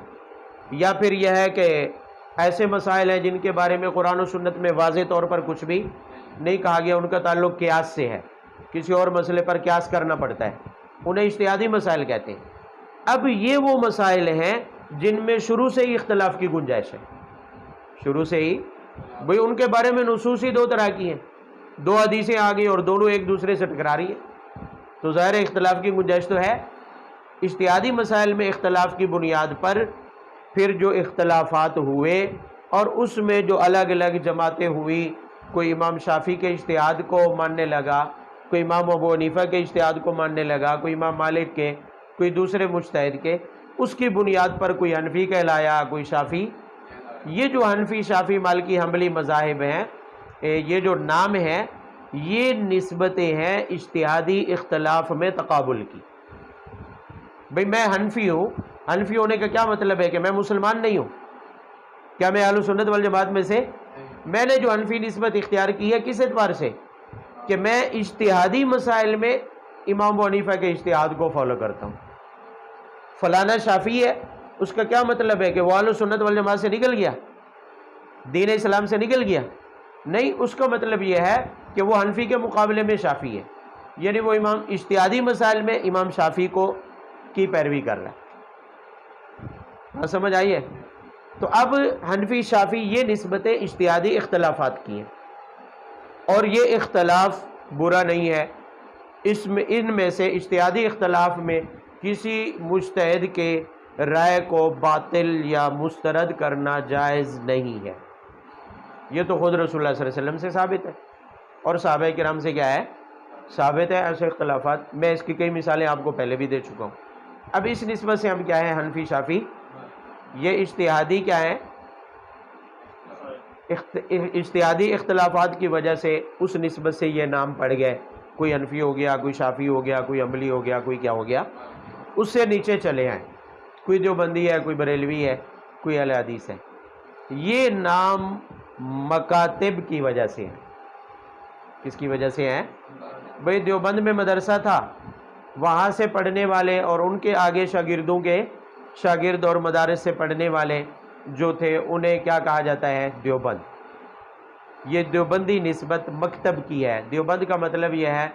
یا پھر یہ ہے کہ ایسے مسائل ہیں جن کے بارے میں قرآن و سنت میں واضح طور پر کچھ بھی نہیں کہا گیا، ان کا تعلق قیاس سے ہے، کسی اور مسئلے پر قیاس کرنا پڑتا ہے، انہیں اجتہادی مسائل کہتے ہیں. اب یہ وہ مسائل ہیں جن میں شروع سے ہی اختلاف کی گنجائش ہے، شروع سے ہی بھئی ان کے بارے میں نصوص ہی 2 طرح کی ہیں، 2 حدیثیں آ گئی اور دونوں ایک دوسرے سے ٹکرا رہی ہیں، تو ظاہر اختلاف کی گنجائش تو ہے. اجتہادی مسائل میں اختلاف کی بنیاد پر پھر جو اختلافات ہوئے اور اس میں جو الگ الگ جماعتیں ہوئی، کوئی امام شافعی کے اجتہاد کو ماننے لگا، کوئی امام ابو حنیفہ کے اجتہاد کو ماننے لگا، کوئی امام مالک کے، کوئی دوسرے مجتہد کے، اس کی بنیاد پر کوئی حنفی کہلایا، کوئی شافعی۔ یہ جو حنفی، شافعی، مالکی، حنبلی مذاہب ہیں، یہ جو نام ہیں، یہ نسبتیں ہیں اجتہادی اختلاف میں تقابل کی۔ بھئی میں حنفی ہوں، حنفی ہونے کا کیا مطلب ہے کہ میں مسلمان نہیں ہوں؟ کیا میں اہل سنت والجماعت میں سے؟ میں نے جو حنفی نسبت اختیار کی ہے کس اعتبار سے؟ کہ میں اجتہادی مسائل میں امام ابو حنیفہ کے اجتہاد کو فالو کرتا ہوں۔ فلانا شافعی ہے، اس کا کیا مطلب ہے کہ وہ اہل سنت والجماعت سے نکل گیا، دین اسلام سے نکل گیا؟ نہیں، اس کا مطلب یہ ہے کہ وہ حنفی کے مقابلے میں شافعی ہے، یعنی وہ امام اجتہادی مسائل میں امام شافعی کو کی پیروی کر رہا ہے۔ سمجھ آئی ہے؟ تو اب حنفی شافعی یہ نسبتیں اجتہادی اختلافات کی ہیں، اور یہ اختلاف برا نہیں ہے۔ ان میں سے اجتہادی اختلاف میں کسی مجتہد کے رائے کو باطل یا مسترد کرنا جائز نہیں ہے۔ یہ تو خود رسول اللہ صلی اللہ علیہ وسلم سے ثابت ہے، اور صحابہ کرام سے کیا ہے؟ ثابت ہے ایسے اختلافات۔ میں اس کی کئی مثالیں آپ کو پہلے بھی دے چکا ہوں۔ اب اس نسبت سے ہم کیا ہیں؟ حنفی شافعی، یہ اجتہادی کیا ہے؟ اجتہادی اختلافات کی وجہ سے اس نسبت سے یہ نام پڑ گئے، کوئی حنفی ہو گیا، کوئی شافعی ہو گیا، کوئی حنبلی ہو گیا، کوئی کیا ہو گیا، اس سے نیچے چلے آئیں، کوئی دیوبندی ہے، کوئی بریلوی ہے، کوئی اہل حدیث ہے۔ یہ نام مکاتب کی وجہ سے ہے۔ کس کی وجہ سے ہے؟ بھئی دیوبند میں مدرسہ تھا، وہاں سے پڑھنے والے اور ان کے آگے شاگردوں کے شاگرد اور مدارس سے پڑھنے والے جو تھے انہیں کیا کہا جاتا ہے؟ دیوبند۔ یہ دیوبندی نسبت مکتب کی ہے۔ دیوبند کا مطلب یہ ہے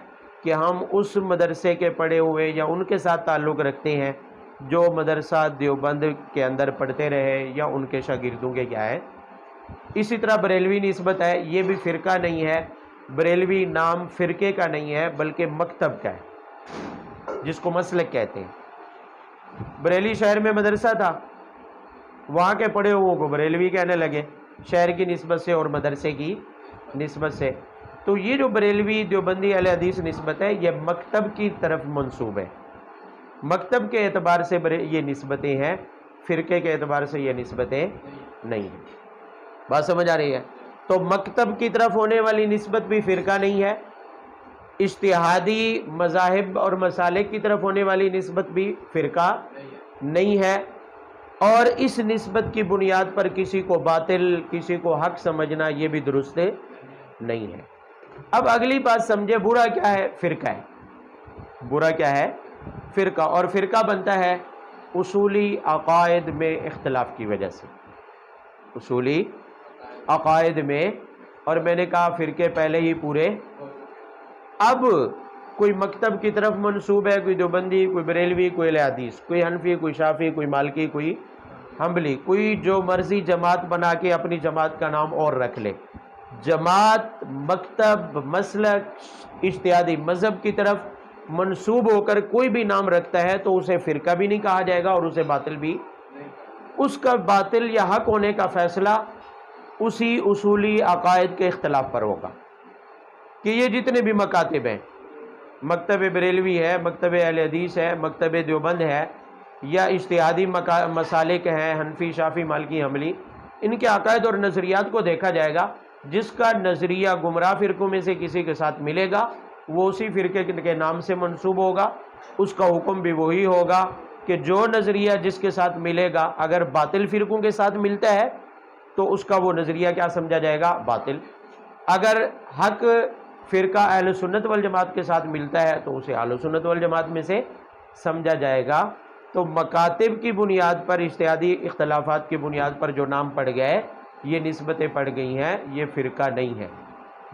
کہ ہم اس مدرسے کے پڑھے ہوئے یا ان کے ساتھ تعلق رکھتے ہیں جو مدرسہ دیوبند کے اندر پڑھتے رہے یا ان کے شاگردوں کے کیا ہے۔ اسی طرح بریلوی نسبت ہے، یہ بھی فرقہ نہیں ہے، بریلوی نام فرقے کا نہیں ہے بلکہ مکتب کا ہے، جس کو مسلک کہتے ہیں۔ بریلی شہر میں مدرسہ تھا، وہاں کے پڑھے ہوئوں کو بریلوی کہنے لگے، شہر کی نسبت سے اور مدرسے کی نسبت سے۔ تو یہ جو بریلوی دیوبندی اہل حدیث نسبت ہے، یہ مکتب کی طرف منسوب ہے، مکتب کے اعتبار سے یہ نسبتیں ہیں، فرقے کے اعتبار سے یہ نسبتیں نہیں ہیں۔ بات سمجھ آ رہی ہے؟ تو مکتب کی طرف ہونے والی نسبت بھی فرقہ نہیں ہے، اجتہادی مذاہب اور مسالک کی طرف ہونے والی نسبت بھی فرقہ نہیں ہے، اور اس نسبت کی بنیاد پر کسی کو باطل، کسی کو حق سمجھنا یہ بھی درست نہیں ہے۔ اب اگلی بات سمجھے، برا کیا ہے؟ فرقہ ہے۔ برا کیا ہے؟ فرقہ۔ اور فرقہ بنتا ہے اصولی عقائد میں اختلاف کی وجہ سے، اصولی عقائد میں، اور میں نے کہا فرقے پہلے ہی پورے۔ اب کوئی مکتب کی طرف منسوب ہے، کوئی دیوبندی، کوئی بریلوی، کوئی اہل حدیث، کوئی حنفی، کوئی شافعی، کوئی مالکی، کوئی حنبلی، کوئی جو مرضی جماعت بنا کے اپنی جماعت کا نام اور رکھ لے، جماعت، مکتب، مسلک، اجتہادی مذہب کی طرف منسوب ہو کر کوئی بھی نام رکھتا ہے تو اسے فرقہ بھی نہیں کہا جائے گا اور اسے باطل بھی۔ اس کا باطل یا حق ہونے کا فیصلہ اسی اصولی عقائد کے اختلاف پر ہوگا کہ یہ جتنے بھی مکاتب ہیں، مکتب بریلوی ہے، مکتب اہل حدیث ہے، مکتب دیوبند ہے، یا اجتہادی مسالک ہیں، حنفی، شافعی، مالکی، حنبلی، ان کے عقائد اور نظریات کو دیکھا جائے گا۔ جس کا نظریہ گمراہ فرقوں میں سے کسی کے ساتھ ملے گا وہ اسی فرقے کے نام سے منسوب ہوگا، اس کا حکم بھی وہی ہوگا کہ جو نظریہ جس کے ساتھ ملے گا اگر باطل فرقوں کے ساتھ ملتا ہے تو اس کا وہ نظریہ کیا سمجھا جائے گا؟ باطل۔ اگر حق فرقہ اہل سنت والجماعت کے ساتھ ملتا ہے تو اسے اہل سنت والجماعت میں سے سمجھا جائے گا۔ تو مکاتب کی بنیاد پر، اجتہادی اختلافات کی بنیاد پر جو نام پڑ گئے، یہ نسبتیں پڑ گئی ہیں، یہ فرقہ نہیں ہے،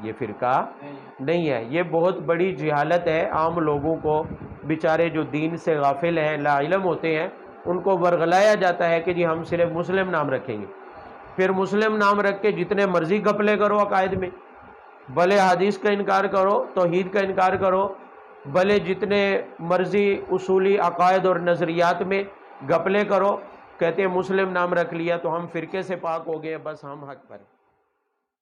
یہ فرقہ نہیں ہے۔ یہ بہت بڑی جہالت ہے، عام لوگوں کو، بیچارے جو دین سے غافل ہیں، لا علم ہوتے ہیں، ان کو ورغلایا جاتا ہے کہ جی ہم صرف مسلم نام رکھیں گے، پھر مسلم نام رکھ کے جتنے مرضی گپلے کرو عقائد میں، بھلے حدیث کا انکار کرو، توحید کا انکار کرو، بھلے جتنے مرضی اصولی عقائد اور نظریات میں گپلے کرو، کہتے ہیں مسلم نام رکھ لیا تو ہم فرقے سے پاک ہو گئے، بس ہم حق پر ہیں۔